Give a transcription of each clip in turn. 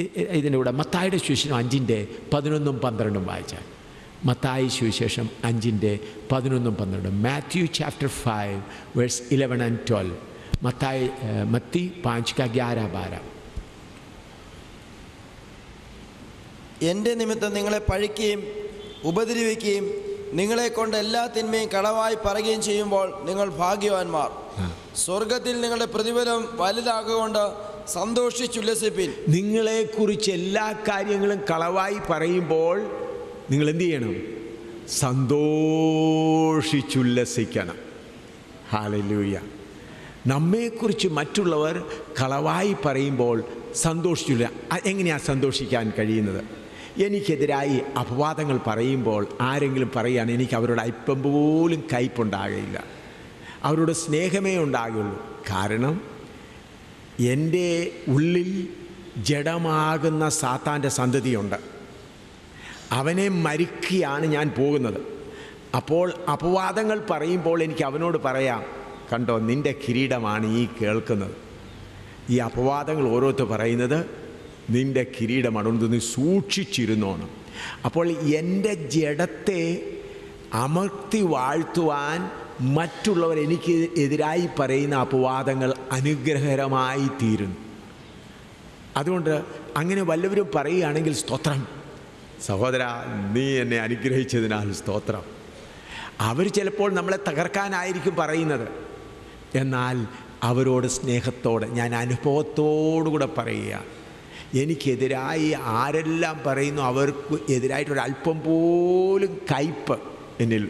ഇതിൻ്റെ കൂടെ മത്തായിയുടെ സുവിശേഷം 5:11-12 വായിച്ചാൽ. മത്തായി സുവിശേഷം 5:11-12. Matthew chapter 5 verse 11 and 12. മത്തി 5:11-12. എൻ്റെ നിമിത്തം നിങ്ങളെ പഴിക്കുകയും ഉപദ്രവിക്കുകയും നിങ്ങളെ കൊണ്ട് എല്ലാ തിന്മയും കളവായി പറയുകയും ചെയ്യുമ്പോൾ നിങ്ങൾ ഭാഗ്യവാന്മാർ. സ്വർഗത്തിൽ നിങ്ങളുടെ പ്രതിഫലം വലുതാകൊണ്ട് സന്തോഷിച്ചുല്ലസിപ്പിൻ. നിങ്ങളെക്കുറിച്ച് എല്ലാ കാര്യങ്ങളും കളവായി പറയുമ്പോൾ നിങ്ങൾ എന്ത് ചെയ്യണം? സന്തോഷിച്ചുല്ലസിക്കണം. ഹല്ലേലൂയ. നമ്മെക്കുറിച്ച് മറ്റുള്ളവർ കളവായി പറയുമ്പോൾ സന്തോഷിച്ചില്ല. എങ്ങനെയാണ് സന്തോഷിക്കാൻ കഴിയുന്നത്? എനിക്കെതിരായി അപവാദങ്ങൾ പറയുമ്പോൾ ആരെങ്കിലും പറയുകയാണ്, എനിക്ക് അവരോട് അല്പം പോലും കയ്പുണ്ടാകില്ല, അവരോട് സ്നേഹമേ ഉണ്ടാകുള്ളൂ. കാരണം എൻ്റെ ഉള്ളിൽ ജഡമാകുന്ന സാത്താൻ്റെ സന്തതിയുണ്ട്. അവനെ മരിക്കുകയാണ് ഞാൻ പോകുന്നത്. അപ്പോൾ അപവാദങ്ങൾ പറയുമ്പോൾ എനിക്ക് അവനോട് പറയാം, കണ്ടോ നിൻ്റെ കിരീടമാണ് ഈ കേൾക്കുന്നത്. ഈ അപവാദങ്ങൾ ഓരോരുത്തർ പറയുന്നത് നിൻ്റെ കിരീടമാണ്, നീ സൂക്ഷിച്ചിരുന്നോണം. അപ്പോൾ എൻ്റെ ജഡത്തെ അമർത്തി വാഴ്ത്തുവാൻ മറ്റുള്ളവർ എനിക്ക് എതിരായി പറയുന്ന അപവാദങ്ങൾ അനുഗ്രഹകരമായി തീരുന്നു. അതുകൊണ്ട് അങ്ങനെ വല്ലവരും പറയുകയാണെങ്കിൽ സ്തോത്രം, സഹോദര നീ എന്നെ അനുഗ്രഹിച്ചതിനാൽ സ്തോത്രം. അവർ ചിലപ്പോൾ നമ്മളെ തകർക്കാനായിരിക്കും പറയുന്നത്. എന്നാൽ അവരോട് സ്നേഹത്തോടെ, ഞാൻ അനുഭവത്തോടുകൂടെ പറയുക, എനിക്കെതിരായി ആരെല്ലാം പറയുന്നു അവർക്ക് എതിരായിട്ടൊരല്പം പോലും കയ്പ് എന്നിൽ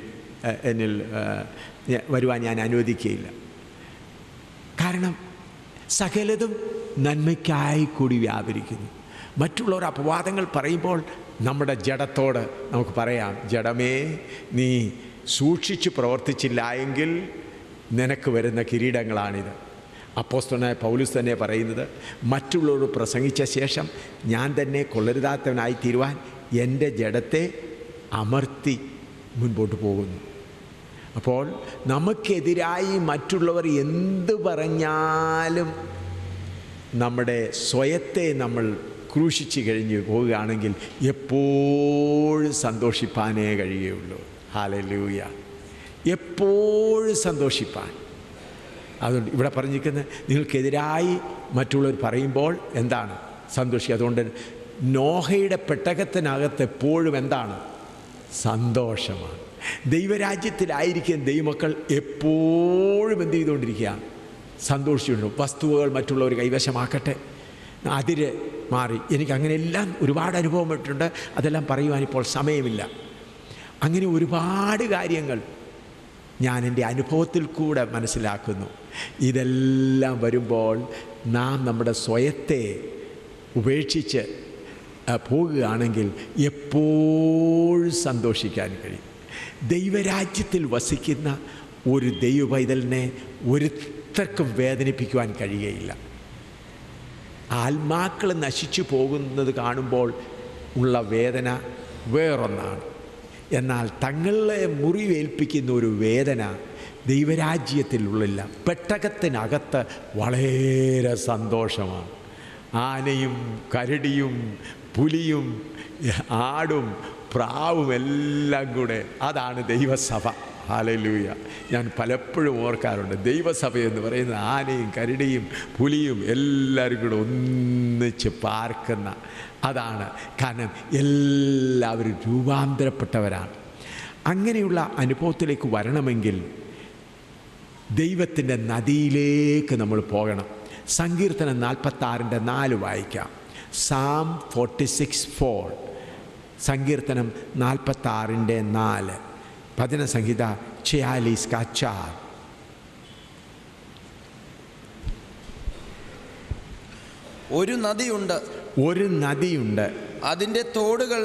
വരുവാൻ ഞാൻ അനുവദിക്കുകയില്ല. കാരണം സകലതും നന്മയ്ക്കായി കൂടി വ്യാപരിക്കുന്നു. മറ്റുള്ളവർ അപവാദങ്ങൾ പറയുമ്പോൾ നമ്മുടെ ജഡത്തോട് നമുക്ക് പറയാം, ജഡമേ നീ സൂക്ഷിച്ച് പ്രവർത്തിച്ചില്ല എങ്കിൽ നിനക്ക് വരുന്ന കിരീടങ്ങളാണിത്. അപ്പോസ്തലനായ പൗലോസ് തന്നെ പറയുന്നത്, മറ്റുള്ളവരോട് പ്രസംഗിച്ച ശേഷം ഞാൻ തന്നെ കൊള്ളരുതാത്തവനായി തീരുവാൻ എൻ്റെ ജഡത്തെ അമർത്തി മുൻപോട്ട് പോകുന്നു. അപ്പോൾ നമുക്കെതിരായി മറ്റുള്ളവർ എന്ത് പറഞ്ഞാലും നമ്മുടെ സ്വയത്തെ നമ്മൾ ക്രൂശിച്ച് കഴിഞ്ഞ് പോവുകയാണെങ്കിൽ എപ്പോഴും സന്തോഷിപ്പാനേ കഴിയുകയുള്ളൂ. ഹല്ലേലൂയ. എപ്പോഴും സന്തോഷിപ്പാൻ. അതുകൊണ്ട് ഇവിടെ പറഞ്ഞിരിക്കുന്നത്, നിങ്ങൾക്കെതിരായി മറ്റുള്ളവർ പറയുമ്പോൾ എന്താണ്? സന്തോഷിക്കുക. അതുകൊണ്ട് നോഹയുടെ പെട്ടകത്തിനകത്ത് എപ്പോഴും എന്താണ്? സന്തോഷമാണ്. ദൈവരാജ്യത്തിലായിരിക്കും ദൈവമക്കൾ എപ്പോഴും എന്ത് ചെയ്തുകൊണ്ടിരിക്കുക? സന്തോഷിച്ചുകൊണ്ട്. വസ്തുവകൾ മറ്റുള്ളവർ കൈവശമാക്കട്ടെ, അതിര് മാറി. എനിക്കങ്ങനെയെല്ലാം ഒരുപാട് അനുഭവപ്പെട്ടിട്ടുണ്ട്. അതെല്ലാം പറയുവാനിപ്പോൾ സമയമില്ല. അങ്ങനെ ഒരുപാട് കാര്യങ്ങൾ ഞാൻ എൻ്റെ അനുഭവത്തിൽ കൂടെ മനസ്സിലാക്കുന്നു. ഇതെല്ലാം വരുമ്പോൾ നാം നമ്മുടെ സ്വയത്തെ ഉപേക്ഷിച്ച് പോകുകയാണെങ്കിൽ എപ്പോഴും സന്തോഷിക്കാൻ കഴിയും. ദൈവരാജ്യത്തിൽ വസിക്കുന്ന ഒരു ദൈവ പൈതലിനെ ഒരുത്തർക്കും വേദനിപ്പിക്കുവാൻ കഴിയുകയില്ല. ആത്മാക്കൾ നശിച്ചു പോകുന്നത് കാണുമ്പോൾ ഉള്ള വേദന വേറൊന്നാണ്. എന്നാൽ തങ്ങളെ മുറിവേൽപ്പിക്കുന്ന ഒരു വേദന ദൈവരാജ്യത്തിലുള്ളില്ല. പെട്ടകത്തിനകത്ത് വളരെ സന്തോഷമാണ്. ആനയും കരടിയും പുലിയും ആടും പ്രാവും എല്ലാം കൂടെ, അതാണ് ദൈവസഭ. ഹല്ലേലൂയ. ഞാൻ പലപ്പോഴും ഓർക്കാറുണ്ട്, ദൈവസഭയെന്ന് പറയുന്ന ആനയും കരടിയും പുലിയും എല്ലാവരും കൂടെ ഒന്നിച്ച് പാർക്കുന്ന അതാണ്. കാരണം എല്ലാവരും രൂപാന്തരപ്പെട്ടവരാണ്. അങ്ങനെയുള്ള അനുഭവത്തിലേക്ക് വരണമെങ്കിൽ ദൈവത്തിൻ്റെ നദിയിലേക്ക് നമ്മൾ പോകണം. സങ്കീർത്തനം 46:4 വായിക്കാം. സാം 46:4. സങ്കീർത്തനം 46:4. ഭജന സംഹിത 46:4. ഒരു നദിയുണ്ട്, അതിൻ്റെ തോടുകൾ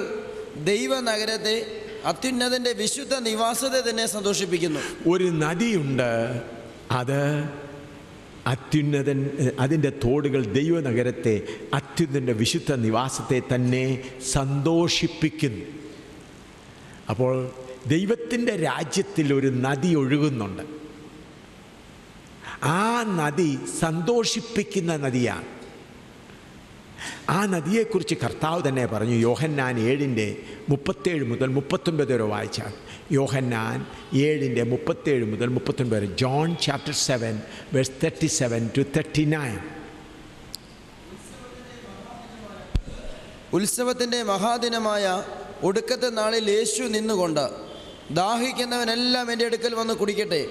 ദൈവനഗരത്തെ, അത്യുന്നതൻ്റെ വിശുദ്ധ നിവാസത്തെ തന്നെ സന്തോഷിപ്പിക്കുന്നു. ഒരു നദിയുണ്ട്, അത് അത്യുന്നതൻ, അതിൻ്റെ തോടുകൾ ദൈവനഗരത്തെ, അത്യുന്നതൻ്റെ വിശുദ്ധ നിവാസത്തെ തന്നെ സന്തോഷിപ്പിക്കുന്നു. അപ്പോൾ ദൈവത്തിൻ്റെ രാജ്യത്തിൽ ഒരു നദി ഒഴുകുന്നുണ്ട്. ആ നദി സന്തോഷിപ്പിക്കുന്ന നദിയാണ്. ആ നദിയെക്കുറിച്ച് കർത്താവ് തന്നെ പറഞ്ഞു. യോഹന്നാൻ 7:37 മുതൽ 39 വരെ വായിച്ചാൽ, യോഹന്നാൻ 7:37 മുതൽ 39 വരെ. John chapter 7 verse 37 to 39. ഉത്സവത്തിൻ്റെ മഹാദിനമായ ഒടുക്കത്തെ നാളിൽ യേശു നിന്നുകൊണ്ട്, ദാഹിക്കുന്നവനെല്ലാം എൻ്റെ അടുക്കൽ വന്ന് കുടിക്കട്ടെ,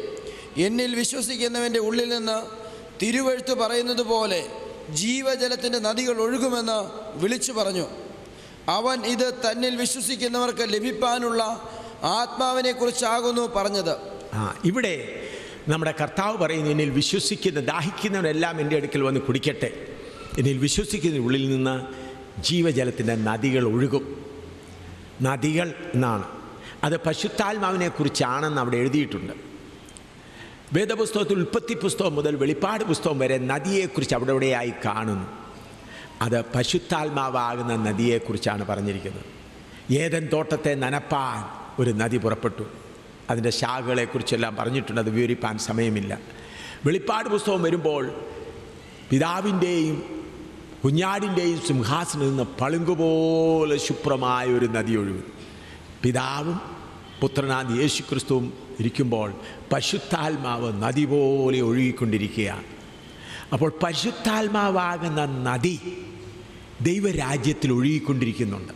എന്നിൽ വിശ്വസിക്കുന്നവൻ്റെ ഉള്ളിൽ നിന്ന് തിരുവെഴുത്ത് പറയുന്നത് പോലെ ജീവജലത്തിൻ്റെ നദികൾ ഒഴുകുമെന്ന് വിളിച്ചു പറഞ്ഞു. അവൻ ഇത് തന്നിൽ വിശ്വസിക്കുന്നവർക്ക് ലഭിപ്പാനുള്ള ആത്മാവിനെക്കുറിച്ചാകുന്നു പറഞ്ഞത്. ഇവിടെ നമ്മുടെ കർത്താവ് പറയുന്നു, എന്നിൽ വിശ്വസിക്കുന്ന ദാഹിക്കുന്നവരെല്ലാം എൻ്റെ അടുക്കൽ വന്ന് കുടിക്കട്ടെ, എന്നിൽ വിശ്വസിക്കുന്ന ഉള്ളിൽ നിന്ന് ജീവജലത്തിൻ്റെ നദികൾ ഒഴുകും. നദികൾ എന്നാണ്, അത് പരിശുദ്ധാത്മാവിനെ കുറിച്ചാണെന്ന് അവിടെ എഴുതിയിട്ടുണ്ട്. വേദപുസ്തകത്തിൽ ഉൽപ്പത്തി പുസ്തകം മുതൽ വെളിപ്പാട് പുസ്തകം വരെ നദിയെക്കുറിച്ച് അവിടെ ഇവിടെയായി കാണുന്നു. അത് പരിശുദ്ധാത്മാവാകുന്ന നദിയെക്കുറിച്ചാണ് പറഞ്ഞിരിക്കുന്നത്. ഏദൻ തോട്ടത്തെ നനപ്പാൻ ഒരു നദി പുറപ്പെട്ടു. അതിൻ്റെ ശാഖകളെക്കുറിച്ചെല്ലാം പറഞ്ഞിട്ടുണ്ട്, അത് വിവരിപ്പാൻ സമയമില്ല. വെളിപ്പാട് പുസ്തകം വരുമ്പോൾ പിതാവിൻ്റെയും കുഞ്ഞാടിൻ്റെയും സിംഹാസനത്തിൽ നിന്ന് പളുങ്കുപോലെ ശുഭ്രമായ ഒരു നദി ഒഴുകും. പിതാവും പുത്രനായ യേശു ക്രിസ്തുവും ഇരിക്കുമ്പോൾ പരിശുദ്ധാത്മാവ് നദി പോലെ ഒഴുകിക്കൊണ്ടിരിക്കുകയാണ്. അപ്പോൾ പരിശുദ്ധാത്മാവാകുന്ന നദി ദൈവരാജ്യത്തിൽ ഒഴുകിക്കൊണ്ടിരിക്കുന്നുണ്ട്.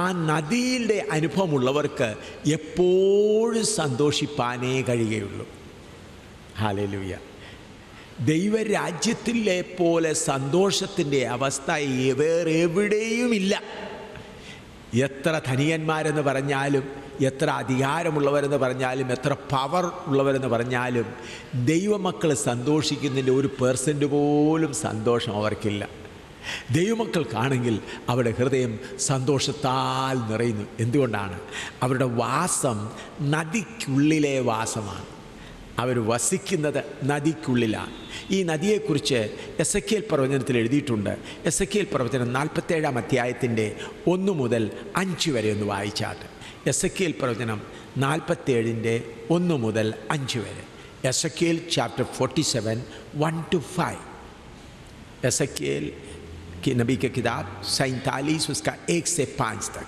ആ നദിയുടെ അനുഭവമുള്ളവർക്ക് എപ്പോഴും സന്തോഷിപ്പാനേ കഴിയുകയുള്ളൂ. ഹല്ലേലൂയ. ദൈവരാജ്യത്തിലെ പോലെ സന്തോഷത്തിൻ്റെ അവസ്ഥ വേറെ എവിടെയുമില്ല. എത്ര ധനികന്മാരെന്ന് പറഞ്ഞാലും, എത്ര അധികാരമുള്ളവരെന്ന് പറഞ്ഞാലും, എത്ര പവർ ഉള്ളവരെന്ന് പറഞ്ഞാലും, ദൈവമക്കൾ സന്തോഷിക്കുന്നതിൻ്റെ 1% പോലും സന്തോഷം അവർക്കില്ല. ദൈവമക്കൾക്കാണെങ്കിൽ അവരുടെ ഹൃദയം സന്തോഷത്താൽ നിറയുന്നു. എന്തുകൊണ്ടാണ്? അവരുടെ വാസം നദിക്കുള്ളിലെ വാസമാണ്. അവർ വസിക്കുന്നത് നദിക്കുള്ളിലാണ്. ഈ നദിയെക്കുറിച്ച് എസെക്കിയേൽ പ്രവചനത്തിൽ എഴുതിയിട്ടുണ്ട്. എസെക്കിയേൽ പ്രവചനം 47-ാം അധ്യായത്തിൻ്റെ 1 മുതൽ 5 വരെ ഒന്ന് വായിച്ചാട്ട്. എസെക്കിയേൽ പ്രവചനം 47-ന്റെ 1 മുതൽ 5 വരെ. Ezekiel chapter 47 1 to 5. एसएकिएल की नबी की किताब 47 उसका 1 से 5 तक.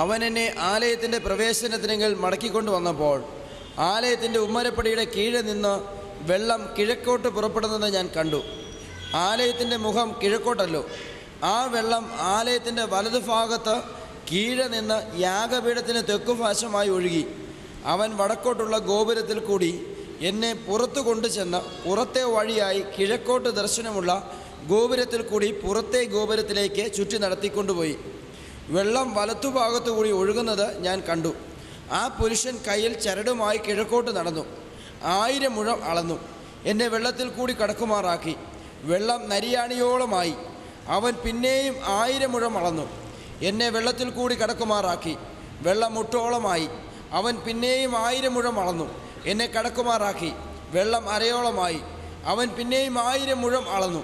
അവൻ എന്നെ ആലയത്തിൻ്റെ പ്രവേശനത്തിനെങ്കിൽ മടക്കിക്കൊണ്ട് വന്നപ്പോൾ ആലയത്തിൻ്റെ ഉമ്മരപ്പടിയുടെ കീഴെ നിന്ന് വെള്ളം കിഴക്കോട്ട് പുറപ്പെടുന്നത് ഞാൻ കണ്ടു. ആലയത്തിൻ്റെ മുഖം കിഴക്കോട്ടല്ലോ. ആ വെള്ളം ആലയത്തിൻ്റെ വലതുഭാഗത്ത് കീഴെ നിന്ന് യാഗപീഠത്തിന് തെക്കുഭാശമായി ഒഴുകി. അവൻ വടക്കോട്ടുള്ള ഗോപുരത്തിൽ കൂടി എന്നെ പുറത്തു കൊണ്ടുചെന്ന് പുറത്തെ വഴിയായി കിഴക്കോട്ട് ദർശനമുള്ള ഗോപുരത്തിൽ കൂടി പുറത്തെ ഗോപുരത്തിലേക്ക് ചുറ്റി നടത്തിക്കൊണ്ടുപോയി. വെള്ളം വലത്തുഭാഗത്തുകൂടി ഒഴുകുന്നത് ഞാൻ കണ്ടു. ആ പുരുഷൻ കയ്യിൽ ചരടുമായി കിഴക്കോട്ട് നടന്നു. 1000 മുഴം അളന്നു. എന്നെ വെള്ളത്തിൽ കൂടി കടക്കുമാറാക്കി. വെള്ളം നരിയാണിയോളമായി. അവൻ പിന്നെയും 1000 മുഴം അളന്നു. എന്നെ വെള്ളത്തിൽ കൂടി കടക്കുമാറാക്കി. വെള്ളം മുട്ടോളമായി. അവൻ പിന്നെയും 1000 മുഴം അളന്നു. എന്നെ കടക്കുമാറാക്കി. വെള്ളം അരയോളമായി. അവൻ പിന്നെയും 1000 മുഴം അളന്നു.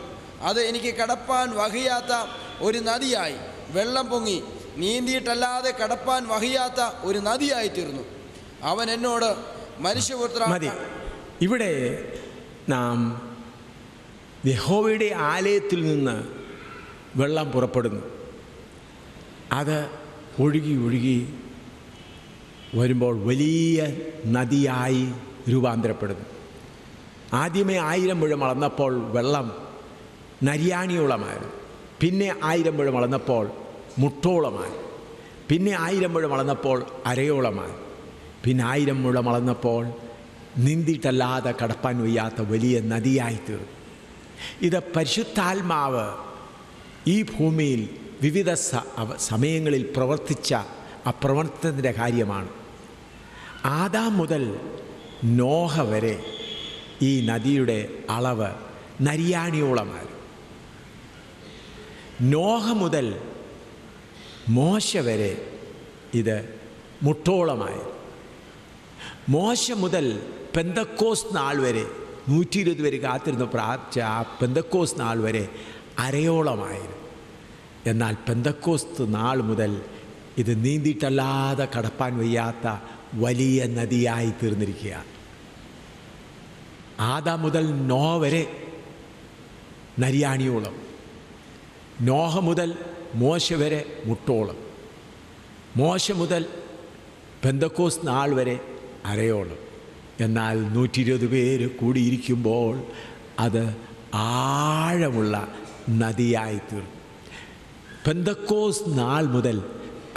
അത് എനിക്ക് കടപ്പാൻ വഹിയാത്ത ഒരു നദിയായി. വെള്ളം പൊങ്ങി നീന്തിയിട്ടല്ലാതെ കടപ്പാൻ വഹിയാത്ത ഒരു നദിയായി തീർന്നു. അവൻ എന്നോട്, മനുഷ്യപുത്ര, ഇവിടെ നാം യഹോവയുടെ ആലയത്തിൽ നിന്ന് വെള്ളം പുറപ്പെടുന്നു. അത് ഒഴുകി ഒഴുകി വരുമ്പോൾ വലിയ നദിയായി രൂപാന്തരപ്പെടുന്നു. ആദ്യമേ 1000 മുഴം അളന്നപ്പോൾ വെള്ളം നരിയാണിയോളമായിരുന്നു. പിന്നെ 1000 മുഴം അളന്നപ്പോൾ മുട്ടോളമായി. പിന്നെ 1000 മുഴം അളന്നപ്പോൾ അരയോളമായി. പിന്നെ 1000 മുഴം അളന്നപ്പോൾ നീന്തിയിട്ടല്ലാതെ കടപ്പാൻ വയ്യാത്ത വലിയ നദിയായിത്തീർന്നു. ഇത് പരിശുദ്ധാത്മാവ് ഈ ഭൂമിയിൽ വിവിധ സമയങ്ങളിൽ പ്രവർത്തിച്ച ആ പ്രവർത്തനത്തിൻ്റെ കാര്യമാണ്. ആദാം മുതൽ നോഹ വരെ ഈ നദിയുടെ അളവ് നരിയാണിയോളമായി. നോഹ മുതൽ മോശ വരെ ഇത് മുട്ടോളമായി. മോശ മുതൽ പെന്തക്കോസ് നാൾ വരെ 120 വരെ കാത്തിരുന്ന് പ്രാർത്ഥിച്ച ആ പെന്തക്കോസ് നാൾ വരെ അരയോളമായിരുന്നു. എന്നാൽ പെന്തക്കോസ്ത് നാൾ മുതൽ ഇത് നീന്തിയിട്ടല്ലാതെ കടപ്പാൻ വയ്യാത്ത വലിയ നദിയായി തീർന്നിരിക്കുകയാണ്. ആദാം മുതൽ നോഹ വരെ നരിയാണിയോളം, നോഹ മുതൽ മോശ വരെ മുട്ടോളം, മോശ മുതൽ പെന്തക്കോസ് നാൾ വരെ അരയോളം. എന്നാൽ 120 പേര് കൂടിയിരിക്കുമ്പോൾ അത് ആഴമുള്ള നദിയായി തീർന്നു. പെന്തക്കോസ് നാൾ മുതൽ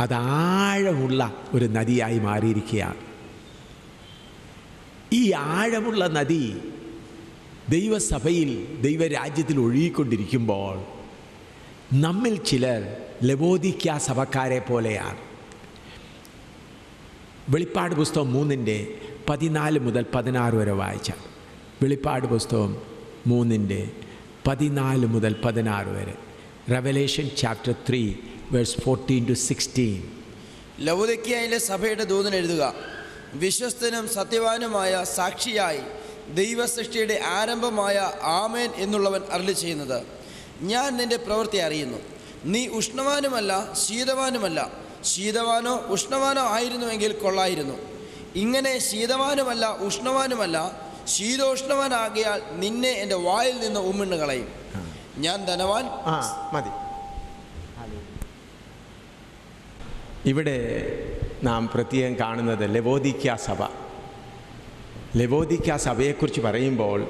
അത് ആഴമുള്ള ഒരു നദിയായി മാറിയിരിക്കുകയാണ്. ഈ ആഴമുള്ള നദി ദൈവസഭയിൽ, ദൈവരാജ്യത്തിൽ ഒഴുകിക്കൊണ്ടിരിക്കുമ്പോൾ നമ്മിൽ ചിലർ ലവോദിക്ക സഭക്കാരെ പോലെയാണ്. വെളിപ്പാട് പുസ്തകം 3:14 മുതൽ 16 വരെ വായിച്ചാൽ, വെളിപ്പാട് പുസ്തകം 3:14 മുതൽ 16 വരെ, റെവലേഷൻ ചാപ്റ്റർ 3 വേഴ്സ് 14 to 16. ലവോദിക്കയിലെ സഭയുടെ ദൂതൻ എഴുതുക: വിശ്വസ്തനും സത്യവാനുമായ സാക്ഷിയായി ദൈവസൃഷ്ടിയുടെ ആരംഭമായ ആമേൻ എന്നുള്ളവൻ അരുളി ചെയ്യുന്നത്, ഞാൻ നിന്റെ പ്രവൃത്തി അറിയുന്നു. നീ ഉഷ്ണവാനുമല്ല ശീതവാനുമല്ല. ശീതവാനോ ഉഷ്ണവാനോ ആയിരുന്നുവെങ്കിൽ കൊള്ളായിരുന്നു. ഇങ്ങനെ ശീതവാനുമല്ല ഉഷ്ണവാനുമല്ല, ശീതോഷ്ണവാനാകിയാൽ നിന്നെ എൻ്റെ വായിൽ നിന്ന് ഉമ്മിണ്ണു കളയും. ഞാൻ ധനവാൻ. മതി. ഇവിടെ നാം പ്രത്യേകം കാണുന്നത് ലവോദിക്ക സഭ. ലവോദിക്ക സഭയെക്കുറിച്ച് പറയുമ്പോൾ,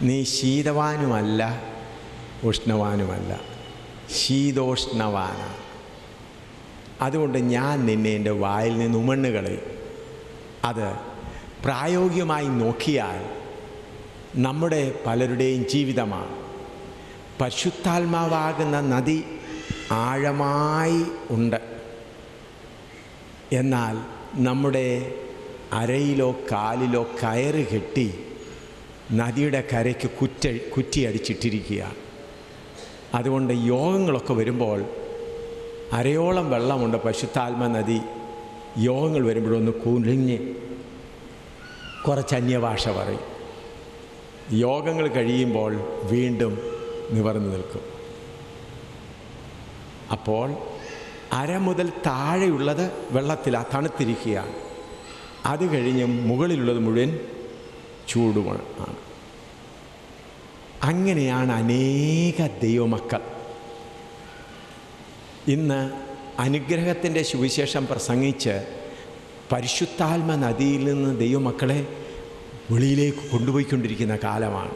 നീ ശീതവാനുമല്ല ഉഷ്ണവാനുമല്ല, ശീതോഷ്ണവാനാണ്. അതുകൊണ്ട് ഞാൻ നിന്നെ എൻ്റെ വായിൽ നിന്ന് ഉമണ്ണുകളയും. അത് പ്രായോഗികമായി നോക്കിയാൽ നമ്മുടെ പലരുടെയും ജീവിതമാണ്. പരിശുദ്ധാത്മാവാകുന്ന നദി ആഴമായി ഉണ്ട്. എന്നാൽ നമ്മുടെ അരയിലോ കാലിലോ കയറ് കെട്ടി നദിയുടെ കരയ്ക്ക് കുറ്റിയടിച്ചിട്ടിരിക്കുകയാണ്. അതുകൊണ്ട് യോഗങ്ങളൊക്കെ വരുമ്പോൾ അരയോളം വെള്ളമുണ്ട് പരിശുദ്ധാത്മ നദി. യോഗങ്ങൾ വരുമ്പോഴൊന്ന് കുനിഞ്ഞ് കുറച്ച് അന്യഭാഷ പറയും. യോഗങ്ങൾ കഴിയുമ്പോൾ വീണ്ടും നിവർന്നു നിൽക്കും. അപ്പോൾ അര മുതൽ താഴെയുള്ളത് വെള്ളത്തിലാണ്, തണുത്തിരിക്കുകയാണ്. അത് കഴിഞ്ഞ് മുകളിലുള്ളത് മുഴുവൻ ചൂടുമാണ്. അങ്ങനെയാണ് അനേക ദൈവമക്കൾ ഇന്ന് അനുഗ്രഹത്തിൻ്റെ സുവിശേഷം പ്രസംഗിച്ച് പരിശുദ്ധാത്മ നദിയിൽ നിന്ന് ദൈവമക്കളെ വെളിയിലേക്ക് കൊണ്ടുപോയിക്കൊണ്ടിരിക്കുന്ന കാലമാണ്.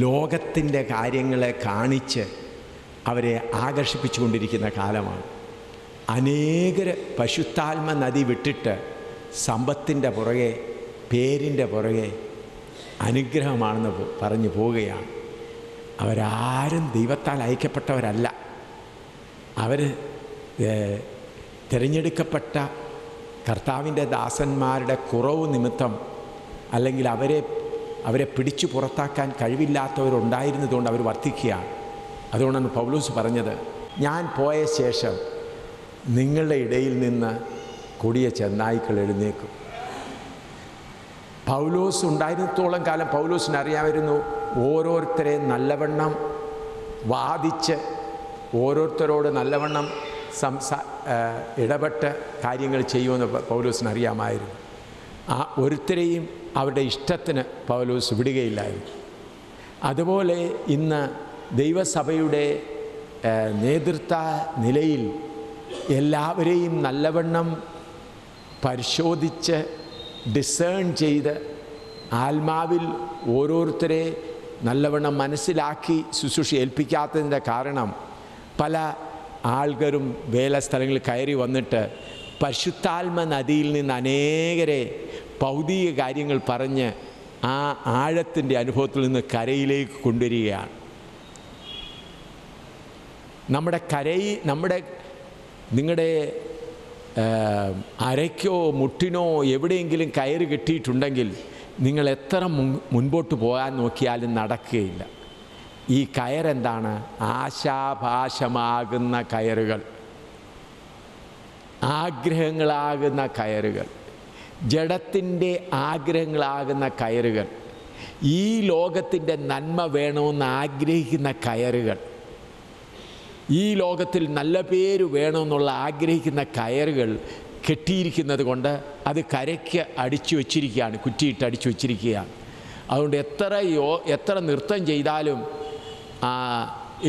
ലോകത്തിൻ്റെ കാര്യങ്ങളെ കാണിച്ച് അവരെ ആകർഷിപ്പിച്ചു കൊണ്ടിരിക്കുന്ന കാലമാണ്. അനേകർ പരിശുദ്ധാത്മ നദി വിട്ടിട്ട് സമ്പത്തിൻ്റെ പുറകെ, പേരിൻ്റെ പുറകെ, അനുഗ്രഹമാണെന്ന് പറഞ്ഞു പോവുകയാണ്. അവരാരും ദൈവത്താൽ അയക്കപ്പെട്ടവരല്ല. അവർ തിരഞ്ഞെടുക്കപ്പെട്ട കർത്താവിൻ്റെ ദാസന്മാരുടെ കുറവ് നിമിത്തം, അല്ലെങ്കിൽ അവരെ പിടിച്ചു പുറത്താക്കാൻ കഴിവില്ലാത്തവരുണ്ടായിരുന്നതുകൊണ്ട് അവർ വർദ്ധിക്കുകയാണ്. അതുകൊണ്ടാണ് പൗലോസ് പറഞ്ഞത്, ഞാൻ പോയ ശേഷം നിങ്ങളുടെ ഇടയിൽ നിന്ന് കൊടിയ ചെന്നായ്ക്കൾ എഴുന്നേക്കും. പൗലോസ് ഉണ്ടായിരുന്നത്തോളം കാലം പൗലോസിന് അറിയാമായിരുന്നു ഓരോരുത്തരെ നല്ലവണ്ണം വാദിച്ച്, ഓരോരുത്തരോട് നല്ലവണ്ണം ഇടപെട്ട് കാര്യങ്ങൾ ചെയ്യുമെന്ന് പൗലോസിന് അറിയാമായിരുന്നു. ആ ഒരുത്തരെയും അവരുടെ ഇഷ്ടത്തിന് പൗലോസ് വിടുകയില്ലായിരുന്നു. അതുപോലെ ഇന്ന് ദൈവസഭയുടെ നേതൃത്വ നിലയിൽ എല്ലാവരെയും നല്ലവണ്ണം പരിശോധിച്ച് ഡിസേൺ ചെയ്ത് ആത്മാവിൽ ഓരോരുത്തരെ നല്ലവണ്ണം മനസ്സിലാക്കി ശുശ്രൂഷ ഏൽപ്പിക്കാത്തതിൻ്റെ കാരണം പല ആൾക്കാരും വേല സ്ഥലങ്ങളിൽ കയറി വന്നിട്ട് പരിശുദ്ധാത്മ നദിയിൽ നിന്ന് അനേകരെ ഭൗതിക കാര്യങ്ങൾ പറഞ്ഞ് ആ ആഴത്തിൻ്റെ അനുഭവത്തിൽ നിന്ന് കരയിലേക്ക് കൊണ്ടുവരികയാണ്. നിങ്ങളുടെ അരയ്ക്കോ മുട്ടിനോ എവിടെയെങ്കിലും കയറ് കെട്ടിയിട്ടുണ്ടെങ്കിൽ നിങ്ങൾ എത്ര മുൻപോട്ട് പോകാൻ നോക്കിയാലും നടക്കുകയില്ല. ഈ കയറെന്താണ്? ആശാഭാഷമാകുന്ന കയറുകൾ, ആഗ്രഹങ്ങളാകുന്ന കയറുകൾ, ജഡത്തിൻ്റെ ആഗ്രഹങ്ങളാകുന്ന കയറുകൾ, ഈ ലോകത്തിൻ്റെ നന്മ വേണമെന്ന് ആഗ്രഹിക്കുന്ന കയറുകൾ, ഈ ലോകത്തിൽ നല്ല പേര് വേണമെന്നുള്ള ആഗ്രഹിക്കുന്ന കയറുകൾ കെട്ടിയിരിക്കുന്നത് കൊണ്ട് അത് കരയ്ക്ക് അടിച്ചു വച്ചിരിക്കുകയാണ്, കുറ്റിയിട്ട് അടിച്ചു വച്ചിരിക്കുകയാണ്. അതുകൊണ്ട് എത്ര നൃത്തം ചെയ്താലും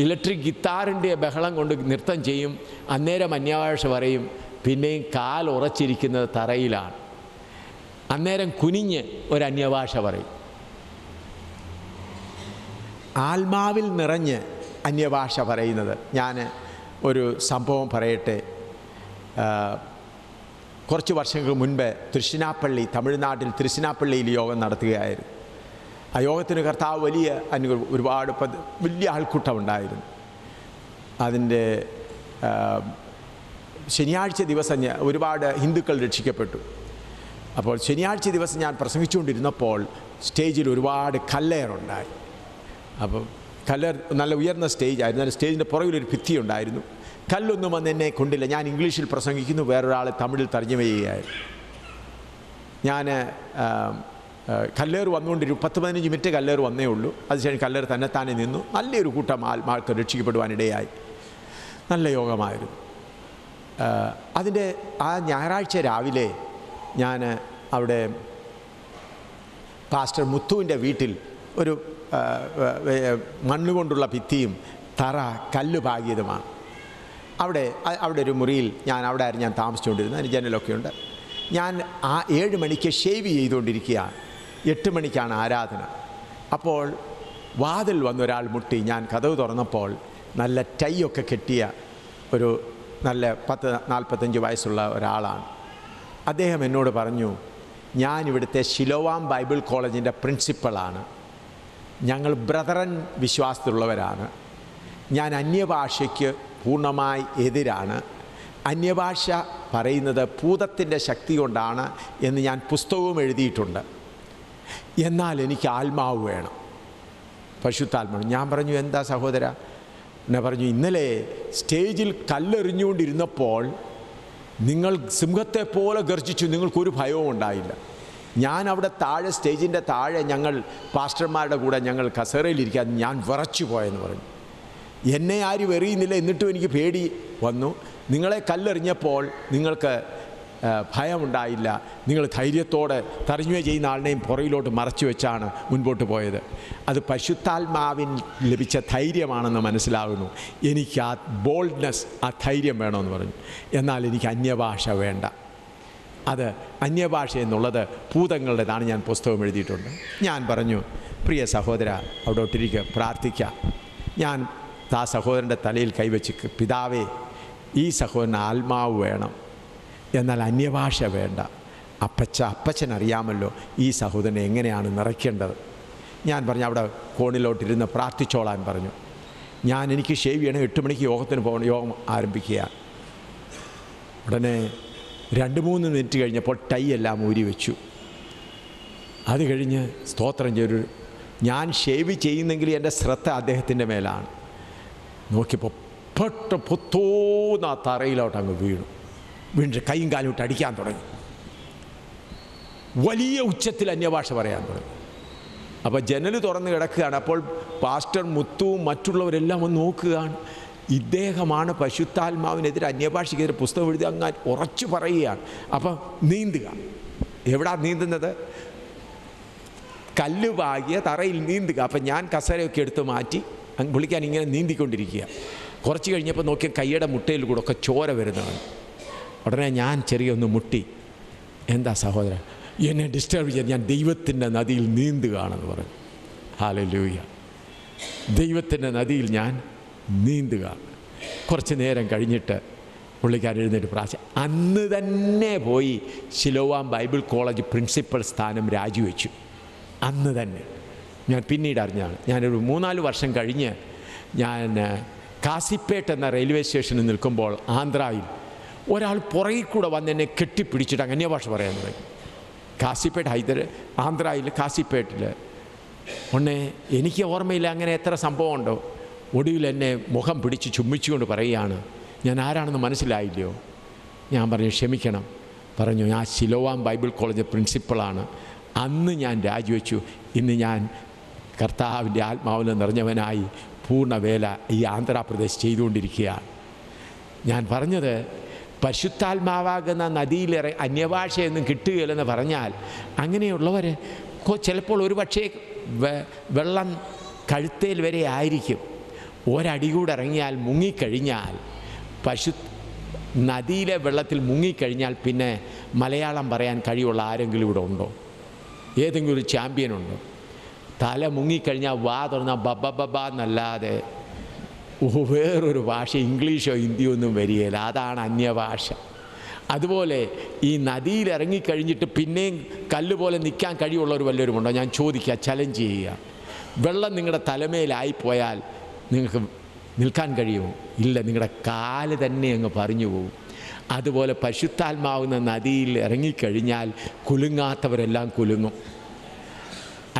ഇലക്ട്രിക് ഗിത്താറിൻ്റെ ബഹളം കൊണ്ട് നൃത്തം ചെയ്യും. അന്നേരം അന്യഭാഷ പറയും. പിന്നെയും കാൽ ഉറച്ചിരിക്കുന്നത് തറയിലാണ്. അന്നേരം കുനിഞ്ഞ് ഒരു അന്യഭാഷ പറയും. ആത്മാവിൽ നിറഞ്ഞ് അന്യഭാഷ പറയുന്നത്. ഞാൻ ഒരു സംഭവം പറയട്ടെ. കുറച്ച് വർഷങ്ങൾക്ക് മുൻപ് തൃശ്ശിനാപ്പള്ളി, തമിഴ്നാട്ടിൽ തൃശ്ശിനാപ്പള്ളിയിൽ യോഗം നടത്തുകയായിരുന്നു. ആ യോഗത്തിന് കർത്താവ് വലിയ ഒരുപാട് വലിയ ആൾക്കൂട്ടമുണ്ടായിരുന്നു. അതിൻ്റെ ശനിയാഴ്ച ദിവസം ഒരുപാട് ഹിന്ദുക്കൾ രക്ഷിക്കപ്പെട്ടു. അപ്പോൾ ശനിയാഴ്ച ദിവസം ഞാൻ പ്രസംഗിച്ചുകൊണ്ടിരുന്നപ്പോൾ സ്റ്റേജിൽ ഒരുപാട് കല്ലേറുണ്ടായി. അപ്പം കല്ലേർ നല്ല ഉയർന്ന സ്റ്റേജായിരുന്നു. അതിന് സ്റ്റേജിൻ്റെ പുറകിലൊരു ഭിത്തി ഉണ്ടായിരുന്നു. കല്ലൊന്നും വന്ന് എന്നെ കൊണ്ടില്ല. ഞാൻ ഇംഗ്ലീഷിൽ പ്രസംഗിക്കുന്നു, വേറൊരാൾ തമിഴിൽ തർജ്ജമ ചെയ്യുകയായിരുന്നു. ഞാൻ കല്ലേറ് വന്നുകൊണ്ടിരു 10-15 മിനിറ്റ് കല്ലേറ് വന്നേ ഉള്ളൂ. അതിനുശേഷം കല്ലേറ് തന്നെത്താനെ നിന്നു. നല്ലൊരു കൂട്ടം ആത്മാർക്ക് രക്ഷിക്കപ്പെടുവാനിടയായി. നല്ല യോഗമായിരുന്നു. അതിൻ്റെ ആ ഞായറാഴ്ച രാവിലെ ഞാൻ അവിടെ പാസ്റ്റർ മുത്തുവിൻ്റെ വീട്ടിൽ ഒരു മണ്ണുകൊണ്ടുള്ള ഭിത്തിയും തറ കല്ല് പാകിയതുമാണ്. അവിടെ ഒരു മുറിയിൽ അവിടെ ആയിരുന്നു ഞാൻ താമസിച്ചുകൊണ്ടിരുന്നത്. അതിന് ജനലൊക്കെ ഉണ്ട്. ഞാൻ 7 മണിക്ക് ഷേവ് ചെയ്തുകൊണ്ടിരിക്കുകയാണ്. 8 മണിക്കാണ് ആരാധന. അപ്പോൾ വാതിൽ വന്നൊരാൾ മുട്ടി. ഞാൻ കതവ് തുറന്നപ്പോൾ നല്ല ടൈയൊക്കെ കെട്ടിയ ഒരു നല്ല 40-45 വയസ്സുള്ള ഒരാളാണ്. അദ്ദേഹം എന്നോട് പറഞ്ഞു, ഞാൻ ഇവിടുത്തെ ശിലോവാം ബൈബിൾ കോളേജിൻ്റെ പ്രിൻസിപ്പളാണ്. ഞങ്ങൾ ബ്രദറൻ വിശ്വാസത്തിലുള്ളവരാണ്. ഞാൻ അന്യഭാഷയ്ക്ക് പൂർണ്ണമായി എതിരാണ്. അന്യഭാഷ പറയുന്നത് ഭൂതത്തിൻ്റെ ശക്തി കൊണ്ടാണ് എന്ന് ഞാൻ പുസ്തകവും എഴുതിയിട്ടുണ്ട്. എന്നാൽ എനിക്ക് ആത്മാവ് വേണം, പരിശുദ്ധാത്മാവ്. ഞാൻ പറഞ്ഞു, എന്താ സഹോദര? എന്നെ പറഞ്ഞു, ഇന്നലെ സ്റ്റേജിൽ കല്ലെറിഞ്ഞുകൊണ്ടിരുന്നപ്പോൾ നിങ്ങൾ സിംഹത്തെ പോലെ ഗർജിച്ചു, നിങ്ങൾക്കൊരു ഭയവും ഉണ്ടായില്ല. ഞാൻ അവിടെ താഴെ സ്റ്റേജിൻ്റെ താഴെ ഞങ്ങൾ പാസ്റ്റർമാരുടെ കൂടെ ഞങ്ങൾ കസേരയിലിരിക്കാൻ ഞാൻ വിറച്ചു പോയെന്ന് പറഞ്ഞു. എന്നെ ആരും എറിയുന്നില്ല, എന്നിട്ടും എനിക്ക് പേടി വന്നു. നിങ്ങളെ കല്ലെറിഞ്ഞപ്പോൾ നിങ്ങൾക്ക് ഭയമുണ്ടായില്ല. നിങ്ങൾ ധൈര്യത്തോടെ തർജ്ജമ ചെയ്യുന്ന ആളിനെയും പുറയിലോട്ട് മറച്ചു വെച്ചാണ് മുൻപോട്ട് പോയത്. അത് പരിശുദ്ധാത്മാവിൻ ലഭിച്ച ധൈര്യമാണെന്ന് മനസ്സിലാകുന്നു. എനിക്ക് ആ ബോൾഡ്നെസ്, ആ ധൈര്യം വേണമെന്ന് പറഞ്ഞു. എന്നാൽ എനിക്ക് അന്യഭാഷ വേണ്ട. അത് അന്യഭാഷ എന്നുള്ളത് ഭൂതങ്ങളുടേതാണ്. ഞാൻ പുസ്തകം എഴുതിയിട്ടുണ്ട്. ഞാൻ പറഞ്ഞു, പ്രിയ സഹോദര, അവിടോട്ടിരിക്കുക, പ്രാർത്ഥിക്കാം. ഞാൻ ആ സഹോദരൻ്റെ തലയിൽ കൈവച്ച്, പിതാവേ, ഈ സഹോദരന് ആത്മാവ് വേണം, എന്നാൽ അന്യഭാഷ വേണ്ട. അപ്പച്ചനറിയാമല്ലോ ഈ സഹോദരനെ എങ്ങനെയാണ് നിറയ്ക്കേണ്ടത്. ഞാൻ പറഞ്ഞു, അവിടെ കോണിലോട്ടിരുന്ന് പ്രാർത്ഥിച്ചോളാൻ പറഞ്ഞു. എനിക്ക് ഷേവ് ചെയ്യണം, 8 മണിക്ക് യോഗത്തിന് പോകണം. യോഗം ആരംഭിക്കുക. ഉടനെ 2-3 മിനിറ്റ് കഴിഞ്ഞപ്പോൾ ടൈ എല്ലാം ഊരി വെച്ചു. അത് കഴിഞ്ഞ് സ്തോത്രം ചെയ്തു. ഞാൻ ഷേവ് ചെയ്യുന്നെങ്കിൽ എൻ്റെ ശ്രദ്ധ അദ്ദേഹത്തിൻ്റെ മേലാണ്. നോക്കിയപ്പോൾ പൊത്തോന്ന് ആ തറയിലോട്ട് അങ്ങ് വീണു. വീണ്ടും കൈയും കാലും ഇട്ട് അടിക്കാൻ തുടങ്ങി. വലിയ ഉച്ചത്തിൽ അന്യഭാഷ പറയാൻ തുടങ്ങി. അപ്പോൾ ജനൽ തുറന്ന് കിടക്കുകയാണ്. അപ്പോൾ പാസ്റ്റർ മുത്തുവും മറ്റുള്ളവരെല്ലാം ഒന്ന് നോക്കുകയാണ്. ഇദ്ദേഹമാണ് പരിശുദ്ധാത്മാവിനെതിരെ അന്യഭാഷയ്ക്കെതിരെ പുസ്തകം എഴുതി അങ്ങ് ഉറച്ചു പറയുകയാണ്. അപ്പം നീന്തുക. എവിടാ നീന്തുന്നത്? കല്ല് പാകിയ തറയിൽ നീന്തുക. അപ്പം ഞാൻ കസേരയൊക്കെ എടുത്ത് മാറ്റി പുള്ളിക്കാൻ ഇങ്ങനെ നീന്തിക്കൊണ്ടിരിക്കുക. കുറച്ച് കഴിഞ്ഞപ്പോൾ നോക്കിയ കൈയുടെ മുട്ടയിൽ കൂടെ ഒക്കെ ചോര വരുന്നതാണ്. ഉടനെ ഞാൻ ചെറിയൊന്ന് മുട്ടി. എന്താ സഹോദരൻ, എന്നെ ഡിസ്റ്റർബ് ചെയ്യാൻ, ഞാൻ ദൈവത്തിൻ്റെ നദിയിൽ നീന്തുകയാണെന്ന് പറഞ്ഞു. ഹല്ലേലൂയ. ദൈവത്തിൻ്റെ നദിയിൽ ഞാൻ നീന്തുക. കുറച്ച് നേരം കഴിഞ്ഞിട്ട് പുള്ളിക്കാരൻ എഴുന്നേറ്റ് പ്രാർത്ഥിച്ചു. അന്ന് തന്നെ പോയി ശിലോവാം ബൈബിൾ കോളേജ് പ്രിൻസിപ്പൽ സ്ഥാനം രാജിവെച്ചു. അന്ന് തന്നെ. ഞാൻ പിന്നീട് അറിഞ്ഞാണ്. ഞാനൊരു 3-4 വർഷം കഴിഞ്ഞ് ഞാൻ കാസിപ്പേട്ട് എന്ന റെയിൽവേ സ്റ്റേഷനിൽ നിൽക്കുമ്പോൾ ആന്ധ്രയിൽ ഒരാൾ പുറകിൽ കൂടെ വന്ന് എന്നെ കെട്ടിപ്പിടിച്ചിട്ട് അന്യഭാഷ പറയാൻ തുടങ്ങി. കാസിപ്പേട്ട് ആന്ധ്രയിൽ കാസിപ്പേട്ടിൽ. ഒന്നേ എനിക്ക് ഓർമ്മയില്ല അങ്ങനെ എത്ര സംഭവമുണ്ടോ. ഒടുവിൽ എന്നെ മുഖം പിടിച്ച് ചുംബിച്ചുകൊണ്ട് പറയുകയാണ്, ഞാൻ ആരാണെന്ന് മനസ്സിലായില്ലയോ? ഞാൻ പറഞ്ഞു, ക്ഷമിക്കണം. പറഞ്ഞു, ഞാൻ ശിലോവാം ബൈബിൾ കോളേജ് പ്രിൻസിപ്പളാണ്. അന്ന് ഞാൻ രാജിവെച്ചു. ഇന്ന് ഞാൻ കർത്താവിൻ്റെ ആത്മാവിൽ നിറഞ്ഞവനായി പൂർണ്ണവേല ഈ ആന്ധ്രാപ്രദേശ് ചെയ്തുകൊണ്ടിരിക്കുകയാണ്. ഞാൻ പറഞ്ഞത്, പരിശുദ്ധാത്മാവാകുന്ന നദിയിലേറെ അന്യഭാഷയൊന്നും കിട്ടുകയില്ലെന്ന് പറഞ്ഞാൽ അങ്ങനെയുള്ളവർ ചിലപ്പോൾ ഒരു പക്ഷേ വെള്ളം കഴുത്തേൽ വരെ ആയിരിക്കും. ഒരടി കൂടെ ഇറങ്ങിയാൽ മുങ്ങിക്കഴിഞ്ഞാൽ നദിയിലെ വെള്ളത്തിൽ മുങ്ങിക്കഴിഞ്ഞാൽ പിന്നെ മലയാളം പറയാൻ കഴിവുള്ള ആരെങ്കിലും ഇവിടെ ഉണ്ടോ? ഏതെങ്കിലും ഒരു ചാമ്പ്യനുണ്ടോ? തല മുങ്ങിക്കഴിഞ്ഞാൽ വാ തുറന്നാൽ ബബ എന്നല്ലാതെ വേറൊരു ഭാഷ, ഇംഗ്ലീഷോ ഹിന്ദിയോ ഒന്നും വരികയില്ല. അതാണ് അന്യഭാഷ. അതുപോലെ ഈ നദിയിൽ ഇറങ്ങിക്കഴിഞ്ഞിട്ട് പിന്നെയും കല്ല് പോലെ നിൽക്കാൻ കഴിവുള്ളവർ വല്ലവരുമുണ്ടോ? ഞാൻ ചോദിക്കുക, ചലഞ്ച് ചെയ്യുക. വെള്ളം നിങ്ങളുടെ തലമേലായിപ്പോയാൽ നിങ്ങൾക്ക് നിൽക്കാൻ കഴിയുമോ? ഇല്ല, നിങ്ങളുടെ കാല് തന്നെ അങ്ങ് പറഞ്ഞു പോകും. അതുപോലെ പരിശുദ്ധാത്മാവുന്ന നദിയിൽ ഇറങ്ങിക്കഴിഞ്ഞാൽ കുലുങ്ങാത്തവരെല്ലാം കുലുങ്ങും.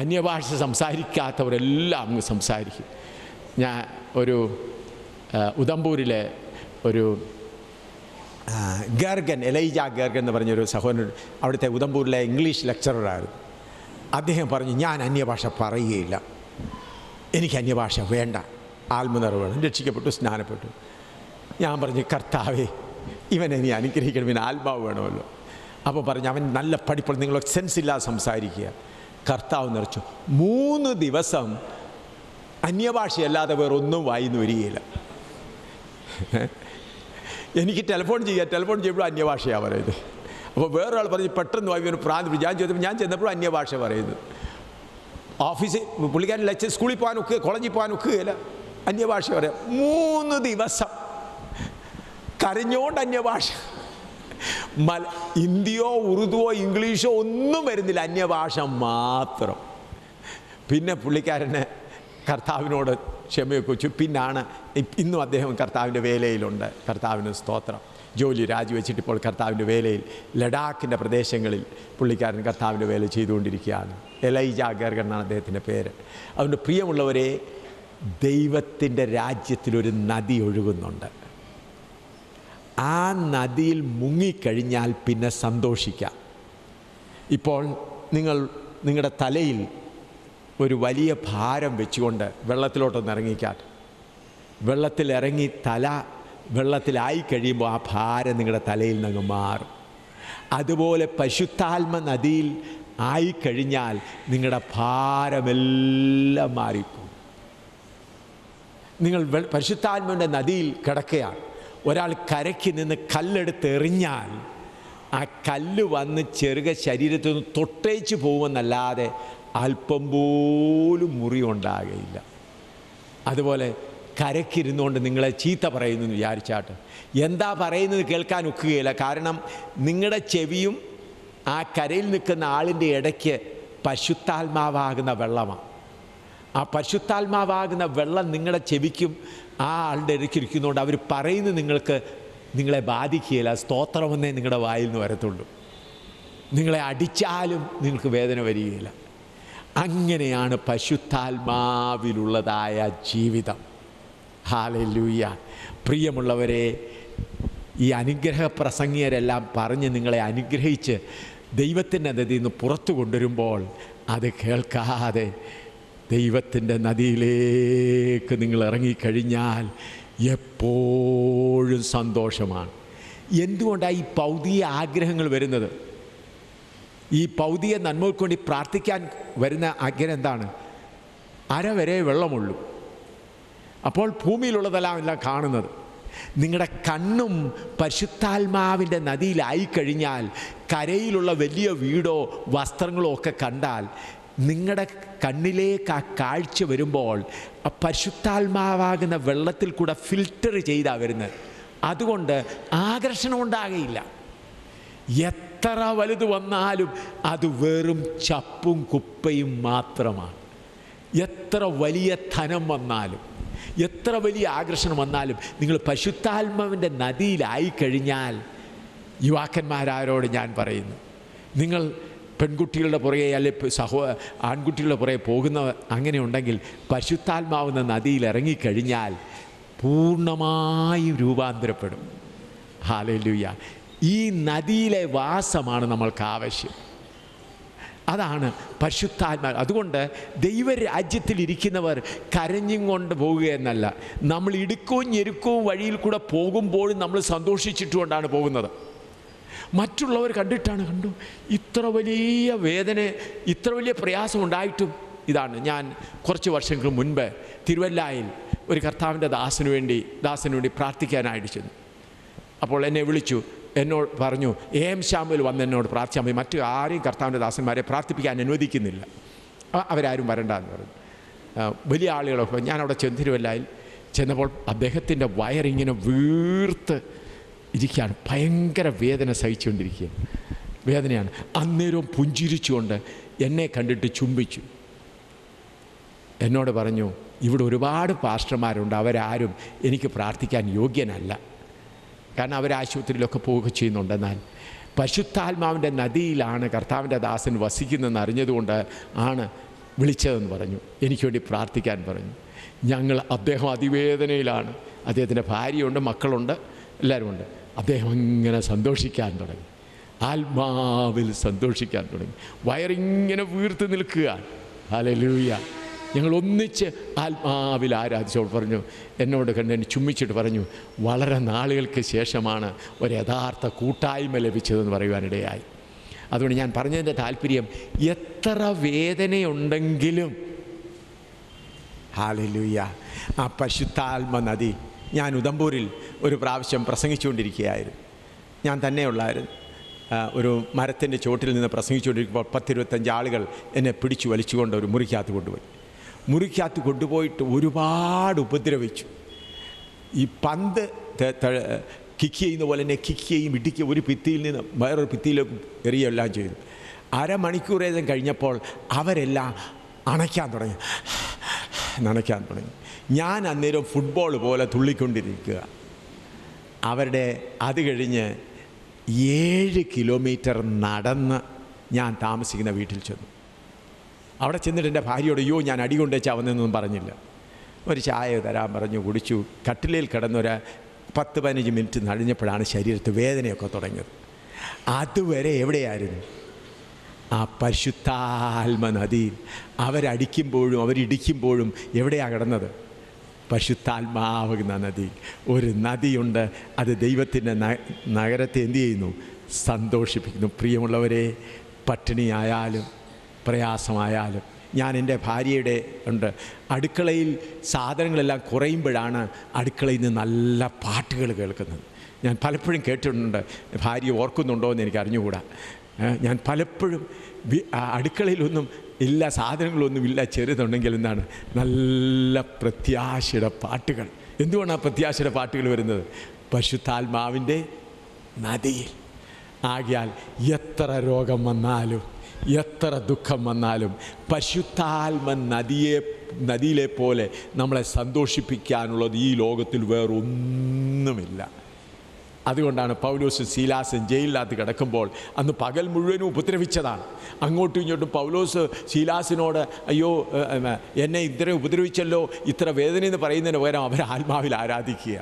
അന്യഭാഷ സംസാരിക്കാത്തവരെല്ലാം അങ്ങ് സംസാരിക്കും. ഞാൻ ഒരു ഉദംപൂരിലെ ഒരു ഗർഗൻ, എലൈജ ഗർഗൻ എന്ന് പറഞ്ഞൊരു സഹോദരൻ, അവിടുത്തെ ഉദംപൂരിലെ ഇംഗ്ലീഷ് ലെക്ചററായിരുന്നു. അദ്ദേഹം പറഞ്ഞു, ഞാൻ അന്യഭാഷ പറയുകയില്ല, എനിക്ക് അന്യഭാഷ വേണ്ട, ആത്മനിറവ് വേണം. രക്ഷിക്കപ്പെട്ടു, സ്നാനപ്പെട്ടു. ഞാൻ പറഞ്ഞു, കർത്താവേ ഇവനെ നീ അനുഗ്രഹിക്കണം, ഇവന് ആത്മാവ് വേണമല്ലോ. അപ്പോൾ പറഞ്ഞു, അവൻ നല്ല പഠിപ്പോൾ, നിങ്ങൾ സെൻസ് ഇല്ലാതെ സംസാരിക്കുക. കർത്താവ് നിറച്ചു. 3 ദിവസം അന്യഭാഷയല്ലാതെ വേറൊന്നും വായിന്ന് വരികയില്ല. എനിക്ക് ടെലിഫോൺ ചെയ്യുമ്പോൾ അന്യഭാഷയാണ് പറയുന്നത്. അപ്പോൾ വേറൊരാൾ പറഞ്ഞ് പെട്ടെന്ന് വായി ഒരു പ്രാന്തി. ഞാൻ ചെന്നപ്പോഴും അന്യഭാഷ പറയുന്നത്. ഓഫീസിൽ പുള്ളിക്കാരൻ സ്കൂളിൽ പോകാൻ ഒക്കുക, കോളേജിൽ പോകാൻ ഒക്കുകയില്ല, അന്യഭാഷ പറയാം. 3 ദിവസം കരഞ്ഞോണ്ട് അന്യഭാഷ. ഹിന്ദിയോ ഉറുദുവോ ഇംഗ്ലീഷോ ഒന്നും വരുന്നില്ല, അന്യഭാഷ മാത്രം. പിന്നെ പുള്ളിക്കാരന് കർത്താവിനോട് ക്ഷമയൊക്കെ വെച്ചു. പിന്നാണ് ഇന്നും അദ്ദേഹം കർത്താവിൻ്റെ വേലയിലുണ്ട്. കർത്താവിന് സ്തോത്രം. ജോലി രാജിവെച്ചിട്ട് ഇപ്പോൾ കർത്താവിൻ്റെ വേലയിൽ ലഡാക്കിൻ്റെ പ്രദേശങ്ങളിൽ പുള്ളിക്കാരൻ കർത്താവിൻ്റെ വേല ചെയ്തുകൊണ്ടിരിക്കുകയാണ്. എലൈജ ഗർഗൻ എന്നാണ് അദ്ദേഹത്തിൻ്റെ പേര്. അതുകൊണ്ട് പ്രിയമുള്ളവരെ, ദൈവത്തിൻ്റെ രാജ്യത്തിലൊരു നദി ഒഴുകുന്നുണ്ട്. ആ നദിയിൽ മുങ്ങിക്കഴിഞ്ഞാൽ പിന്നെ സന്തോഷിക്കാം. ഇപ്പോൾ നിങ്ങളുടെ തലയിൽ ഒരു വലിയ ഭാരം വെച്ചുകൊണ്ട് വെള്ളത്തിലോട്ടൊന്ന് ഇറങ്ങിക്കാട്ടെ. വെള്ളത്തിലിറങ്ങി തല വെള്ളത്തിലായി കഴിയുമ്പോൾ ആ ഭാരം നിങ്ങളുടെ തലയിൽ നിന്ന് മാറും. അതുപോലെ പരിശുദ്ധാത്മ നദിയിൽ ആയിക്കഴിഞ്ഞാൽ നിങ്ങളുടെ ഭാരമെല്ലാം മാറിപ്പോകും. നിങ്ങൾ പരിശുദ്ധാത്മാവിൻ്റെ നദിയിൽ കിടക്കുകയാണ്. ഒരാൾ കരയ്ക്ക് നിന്ന് കല്ലെടുത്ത് എറിഞ്ഞാൽ ആ കല്ല് വന്ന് ചെറുക ശരീരത്തിൽ നിന്ന് തൊട്ടേച്ച് പോകുമെന്നല്ലാതെ അല്പം പോലും മുറി ഉണ്ടാകുകയില്ല. അതുപോലെ കരയ്ക്കിരുന്നുകൊണ്ട് നിങ്ങളെ ചീത്ത പറയുന്നു എന്ന് വിചാരിച്ചാട്ട് എന്താ പറയുന്നത് കേൾക്കാൻ ഒക്കുകയില്ല. കാരണം നിങ്ങളുടെ ചെവിയും ആ കരയിൽ നിൽക്കുന്ന ആളിൻ്റെ ഇടയ്ക്ക് പരിശുദ്ധാത്മാവാകുന്ന വെള്ളമാണ്. ആ പരിശുദ്ധാത്മാവാകുന്ന വെള്ളം നിങ്ങളുടെ ചെവിക്കും ആ ആളുടെ ഇടയ്ക്കിരിക്കുന്നതുകൊണ്ട് അവർ പറയുന്നത് നിങ്ങളെ ബാധിക്കുകയില്ല. സ്തോത്രമെന്നേ നിങ്ങളുടെ വായിൽ നിന്ന് വരത്തുള്ളൂ. നിങ്ങളെ അടിച്ചാലും നിങ്ങൾക്ക് വേദന വരികയില്ല. അങ്ങനെയാണ് പരിശുദ്ധാത്മാവിലുള്ളതായ ജീവിതം. ഹല്ലേലൂയ. പ്രിയമുള്ളവരെ, ഈ അനുഗ്രഹ പ്രസംഗിയരെല്ലാം പറഞ്ഞ് നിങ്ങളെ അനുഗ്രഹിച്ച് ദൈവത്തിൻ്റെ നദിയിൽ നിന്ന് പുറത്തു കൊണ്ടുവരുമ്പോൾ അത് കേൾക്കാതെ ദൈവത്തിൻ്റെ നദിയിലേക്ക് നിങ്ങൾ ഇറങ്ങിക്കഴിഞ്ഞാൽ എപ്പോഴും സന്തോഷമാണ്. എന്തുകൊണ്ടാണ് ഈ ഭൗതിക ആഗ്രഹങ്ങൾ വരുന്നത്? ഈ ഭൗതിക നന്മകൾക്ക് വേണ്ടി പ്രാർത്ഥിക്കാൻ വരുന്ന ആഗ്രഹം എന്താണ്? അര വരെ വെള്ളമുള്ളൂ. അപ്പോൾ ഭൂമിയിലുള്ളതെല്ലാം കാണുന്നത്. നിങ്ങളുടെ കണ്ണും പരിശുദ്ധാത്മാവിൻ്റെ നദിയിലായിക്കഴിഞ്ഞാൽ കരയിലുള്ള വലിയ വീടോ വസ്ത്രങ്ങളോ ഒക്കെ കണ്ടാൽ നിങ്ങളുടെ കണ്ണിലേക്ക് ആ കാഴ്ച വരുമ്പോൾ ആ പരിശുദ്ധാത്മാവാകുന്ന വെള്ളത്തിൽ കൂടെ ഫിൽറ്റർ ചെയ്താണ് വരുന്നത്. അതുകൊണ്ട് ആകർഷണം ഉണ്ടാകുകയില്ല. എത്ര വലുത് വന്നാലും അത് വെറും ചപ്പും കുപ്പയും മാത്രമാണ്. എത്ര വലിയ ധനം വന്നാലും എത്ര വലിയ ആകർഷണം വന്നാലും നിങ്ങൾ പരിശുദ്ധാത്മാവിൻ്റെ നദിയിലായിക്കഴിഞ്ഞാൽ, യുവാക്കന്മാരാരോട് ഞാൻ പറയുന്നു, നിങ്ങൾ പെൺകുട്ടികളുടെ പുറകെ അല്ലെങ്കിൽ ആൺകുട്ടികളുടെ പുറകെ പോകുന്ന അങ്ങനെ ഉണ്ടെങ്കിൽ പരിശുദ്ധാത്മാവുന്ന നദിയിൽ ഇറങ്ങിക്കഴിഞ്ഞാൽ പൂർണ്ണമായും രൂപാന്തരപ്പെടും. ഹല്ലേലൂയ. ഈ നദിയിലെ വാസമാണ് നമ്മൾക്ക് ആവശ്യം. അതാണ് പരിശുദ്ധാത്മാ. അതുകൊണ്ട് ദൈവരാജ്യത്തിലിരിക്കുന്നവർ കരഞ്ഞും കൊണ്ട് പോകുകയെന്നല്ല, നമ്മൾ ഇടുക്കവും ഞെരുക്കവും വഴിയിൽ കൂടെ പോകുമ്പോഴും നമ്മൾ സന്തോഷിച്ചിട്ടുകൊണ്ടാണ് പോകുന്നത്. മറ്റുള്ളവർ കണ്ടു ഇത്ര വലിയ വേദന, ഇത്ര വലിയ പ്രയാസം ഉണ്ടായിട്ടും. ഇതാണ് ഞാൻ കുറച്ച് വർഷങ്ങൾക്ക് മുൻപ് തിരുവല്ലായിൽ ഒരു കർത്താവിൻ്റെ ദാസന് വേണ്ടി പ്രാർത്ഥിക്കാനായിട്ട് ചെന്നു. അപ്പോൾ എന്നെ വിളിച്ചു, എന്നോട് പറഞ്ഞു, AM ശാമുവേൽ വന്ന് എന്നോട് പ്രാർത്ഥിച്ചാൽ മതി, മറ്റു ആരെയും കർത്താവിൻ്റെ ദാസന്മാരെ പ്രാർത്ഥിപ്പിക്കാൻ അനുവദിക്കുന്നില്ല, അവരാരും വരണ്ടെന്ന് പറഞ്ഞു. വലിയ ആളുകളൊക്കെ. ഞാനവിടെ തിരുവല്ലായിൽ ചെന്നപ്പോൾ അദ്ദേഹത്തിൻ്റെ വയറിങ്ങനെ വീർത്ത് ഇരിക്കുകയാണ്, ഭയങ്കര വേദന സഹിച്ചുകൊണ്ടിരിക്കുകയാണ്, വേദനയാണ്. അന്നേരവും പുഞ്ചിരിച്ചുകൊണ്ട് എന്നെ കണ്ടിട്ട് ചുംബിച്ചു. എന്നോട് പറഞ്ഞു, ഇവിടെ ഒരുപാട് പാസ്റ്റർമാരുണ്ട്, അവരാരും എനിക്ക് പ്രാർത്ഥിക്കാൻ യോഗ്യനല്ല, കാരണം അവരാശുപത്രിയിലൊക്കെ പോവുക ചെയ്യുന്നുണ്ടെന്നാൽ പരിശുദ്ധാത്മാവിൻ്റെ നദിയിലാണ് കർത്താവിൻ്റെ ദാസൻ വസിക്കുന്നതെന്ന് അറിഞ്ഞതുകൊണ്ട് ആണ് വിളിച്ചതെന്ന് പറഞ്ഞു. എനിക്ക് വേണ്ടി പ്രാർത്ഥിക്കാൻ പറഞ്ഞു. അദ്ദേഹം അതിവേദനയിലാണ്, അദ്ദേഹത്തിൻ്റെ ഭാര്യയുണ്ട്, മക്കളുണ്ട്, എല്ലാവരും ഉണ്ട്. അദ്ദേഹം ഇങ്ങനെ സന്തോഷിക്കാൻ തുടങ്ങി, ആത്മാവിൽ സന്തോഷിക്കാൻ തുടങ്ങി, വയറിങ്ങനെ വീർത്ത് നിൽക്കുക. ഹല്ലേലൂയ. ഞങ്ങൾ ഒന്നിച്ച് ആത്മാവിൽ ആരാധിച്ചോൾ പറഞ്ഞു. എന്നോട് എന്നെ ചുമ്മിച്ചിട്ട് പറഞ്ഞു, വളരെ നാളുകൾക്ക് ശേഷമാണ് ഒരു യഥാർത്ഥ കൂട്ടായ്മ ലഭിച്ചതെന്ന് പറയുവാനിടയായി. അതുകൊണ്ട് ഞാൻ പറഞ്ഞതിൻ്റെ താല്പര്യം, എത്ര വേദനയുണ്ടെങ്കിലും ഹല്ലേലൂയ, ആ പരിശുദ്ധാത്മ നദി. ഞാൻ ഉദംപൂരിൽ ഒരു പ്രാവശ്യം പ്രസംഗിച്ചുകൊണ്ടിരിക്കുകയായിരുന്നു. ഞാൻ തന്നെയുള്ളായിരുന്നു. ഒരു മരത്തിൻ്റെ ചോട്ടിൽ നിന്ന് പ്രസംഗിച്ചുകൊണ്ടിരിക്കുമ്പോൾ 10-25 ആളുകൾ എന്നെ പിടിച്ചു വലിച്ചുകൊണ്ട് ഒരു മുറിക്കകത്ത് കൊണ്ടുപോയിട്ട് ഒരുപാട് ഉപദ്രവിച്ചു. ഈ പന്ത് കിക്ക് ചെയ്യുന്ന പോലെ തന്നെ കിക്ക് ചെയ്യും, ഇടിക്കുക, ഒരു ഭിത്തിയിൽ നിന്ന് വേറൊരു ഭിത്തിയിലേക്ക് എറിയെല്ലാം ചെയ്തു. അരമണിക്കൂറേതും കഴിഞ്ഞപ്പോൾ അവരെല്ലാം നനയ്ക്കാൻ തുടങ്ങി. ഞാൻ അന്നേരം ഫുട്ബോൾ പോലെ തുള്ളിക്കൊണ്ടിരിക്കുക. അത് കഴിഞ്ഞ് 7 കിലോമീറ്റർ നടന്ന് ഞാൻ താമസിക്കുന്ന വീട്ടിൽ ചെന്നു. അവിടെ ചെന്നിട്ട് എൻ്റെ ഭാര്യയോട്, അയ്യോ ഞാൻ അടി കൊണ്ടുവച്ചാൽ അവനൊന്നും പറഞ്ഞില്ല. ഒരു ചായ തരാൻ പറഞ്ഞു, കുടിച്ചു. കട്ടിലിൽ കിടന്നൊരു 10-15 മിനിറ്റ് കഴിഞ്ഞപ്പോഴാണ് ശരീരത്ത് വേദനയൊക്കെ തുടങ്ങിയത്. അതുവരെ എവിടെയായിരുന്നു? ആ പരിശുദ്ധാത്മ നദിയിൽ. അവരിടിക്കുമ്പോഴും എവിടെയാണ് കിടന്നത്? പരിശുദ്ധാത്മാവുന്ന നദി. ഒരു നദിയുണ്ട്, അത് ദൈവത്തിൻ്റെ നഗരത്തെ എന്തു ചെയ്യുന്നു? സന്തോഷിപ്പിക്കുന്നു. പ്രിയമുള്ളവരെ, പട്ടിണിയായാലും പ്രയാസമായാലും, ഞാൻ എൻ്റെ ഭാര്യയുടെ അടുക്കളയിൽ സാധനങ്ങളെല്ലാം കുറയുമ്പോഴാണ് അടുക്കളയിൽ നിന്ന് നല്ല പാട്ടുകൾ കേൾക്കുന്നത്. ഞാൻ പലപ്പോഴും കേട്ടിട്ടുണ്ട്, ഭാര്യ ഓർക്കുന്നുണ്ടോ എന്ന് എനിക്ക് അറിഞ്ഞുകൂടാ. ഞാൻ പലപ്പോഴും അടുക്കളയിലൊന്നും ഇല്ല, സാധനങ്ങളൊന്നുമില്ല, ചെറുതുണ്ടെങ്കിൽ എന്താണ് നല്ല പ്രത്യാശയുടെ പാട്ടുകൾ. എന്തുകൊണ്ടാണ് ആ പ്രത്യാശയുടെ പാട്ടുകൾ വരുന്നത്? പരിശുദ്ധാത്മാവിൻ്റെ നദിയിൽ. ആകയാൽ എത്ര രോഗം വന്നാലും, എത്ര ദുഃഖം വന്നാലും, പരിശുദ്ധാത്മ നദിയിലെ പോലെ നമ്മളെ സന്തോഷിപ്പിക്കാനുള്ളത് ഈ ലോകത്തിൽ വേറൊന്നുമില്ല. അതുകൊണ്ടാണ് പൗലോസും ശീലാസും ജയിലിനകത്ത് കിടക്കുമ്പോൾ, അന്ന് പകൽ മുഴുവനും ഉപദ്രവിച്ചതാണ്. അങ്ങോട്ടും ഇങ്ങോട്ടും പൗലോസ് ശീലാസിനോട്, അയ്യോ എന്നെ ഇത്രയും ഉപദ്രവിച്ചല്ലോ, ഇത്ര വേദനയെന്ന് പറയുന്നതിന് പകരം അവർ ആത്മാവിൽ ആരാധിക്കുക.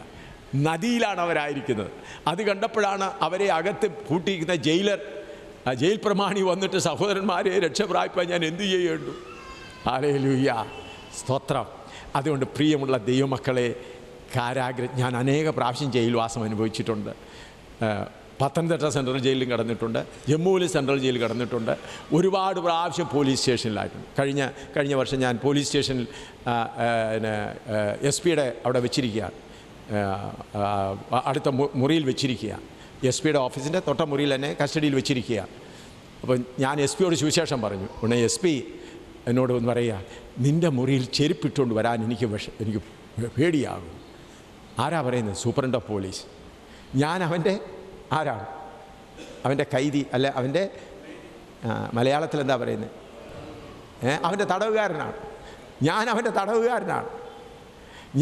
നദിയിലാണ് അവരായിരിക്കുന്നത്. അത് കണ്ടപ്പോഴാണ് അവരെ അകത്ത് പൂട്ടിയിരിക്കുന്ന ജയിൽ പ്രമാണി വന്നിട്ട്, സഹോദരന്മാരെ രക്ഷപ്രാപിപ്പാൻ ഞാൻ എന്തു ചെയ്യേണ്ടു? ഹല്ലേലൂയ, സ്തോത്രം. അതുകൊണ്ട് പ്രിയമുള്ള ദൈവമക്കളെ, ഞാൻ അനേക പ്രാവശ്യം ജയിൽവാസം അനുഭവിച്ചിട്ടുണ്ട്. പത്തനംതിട്ട സെൻട്രൽ ജയിലിലും കിടന്നിട്ടുണ്ട്, ജമ്മുവിൽ സെൻട്രൽ ജയിലിൽ കിടന്നിട്ടുണ്ട്, ഒരുപാട് പ്രാവശ്യം പോലീസ് സ്റ്റേഷനിലായിട്ടുണ്ട്. കഴിഞ്ഞ വർഷം ഞാൻ പോലീസ് സ്റ്റേഷനിൽ SP-യുടെ അവിടെ വെച്ചിരിക്കുകയാണ്, അടുത്ത മുറിയിൽ വെച്ചിരിക്കുകയാണ്. SP-യുടെ ഓഫീസിൻ്റെ തൊട്ട മുറിയിൽ തന്നെ കസ്റ്റഡിയിൽ വെച്ചിരിക്കുകയാണ്. അപ്പോൾ ഞാൻ SP-യോട് സുവിശേഷം പറഞ്ഞു. ഉടനെ SP എന്നോട് ഒന്ന് പറയുക, നിൻ്റെ മുറിയിൽ ചെരുപ്പിട്ടുകൊണ്ട് വരാൻ എനിക്ക് പേടിയാകും. ആരാ പറയുന്നത്? Superintendent of police. ഞാൻ ആരാണ്? അവൻ്റെ കൈദി, അല്ല അവൻ്റെ മലയാളത്തിൽ എന്താ പറയുന്നത്? അവൻ്റെ തടവുകാരനാണ്. ഞാൻ അവൻ്റെ തടവുകാരനാണ്.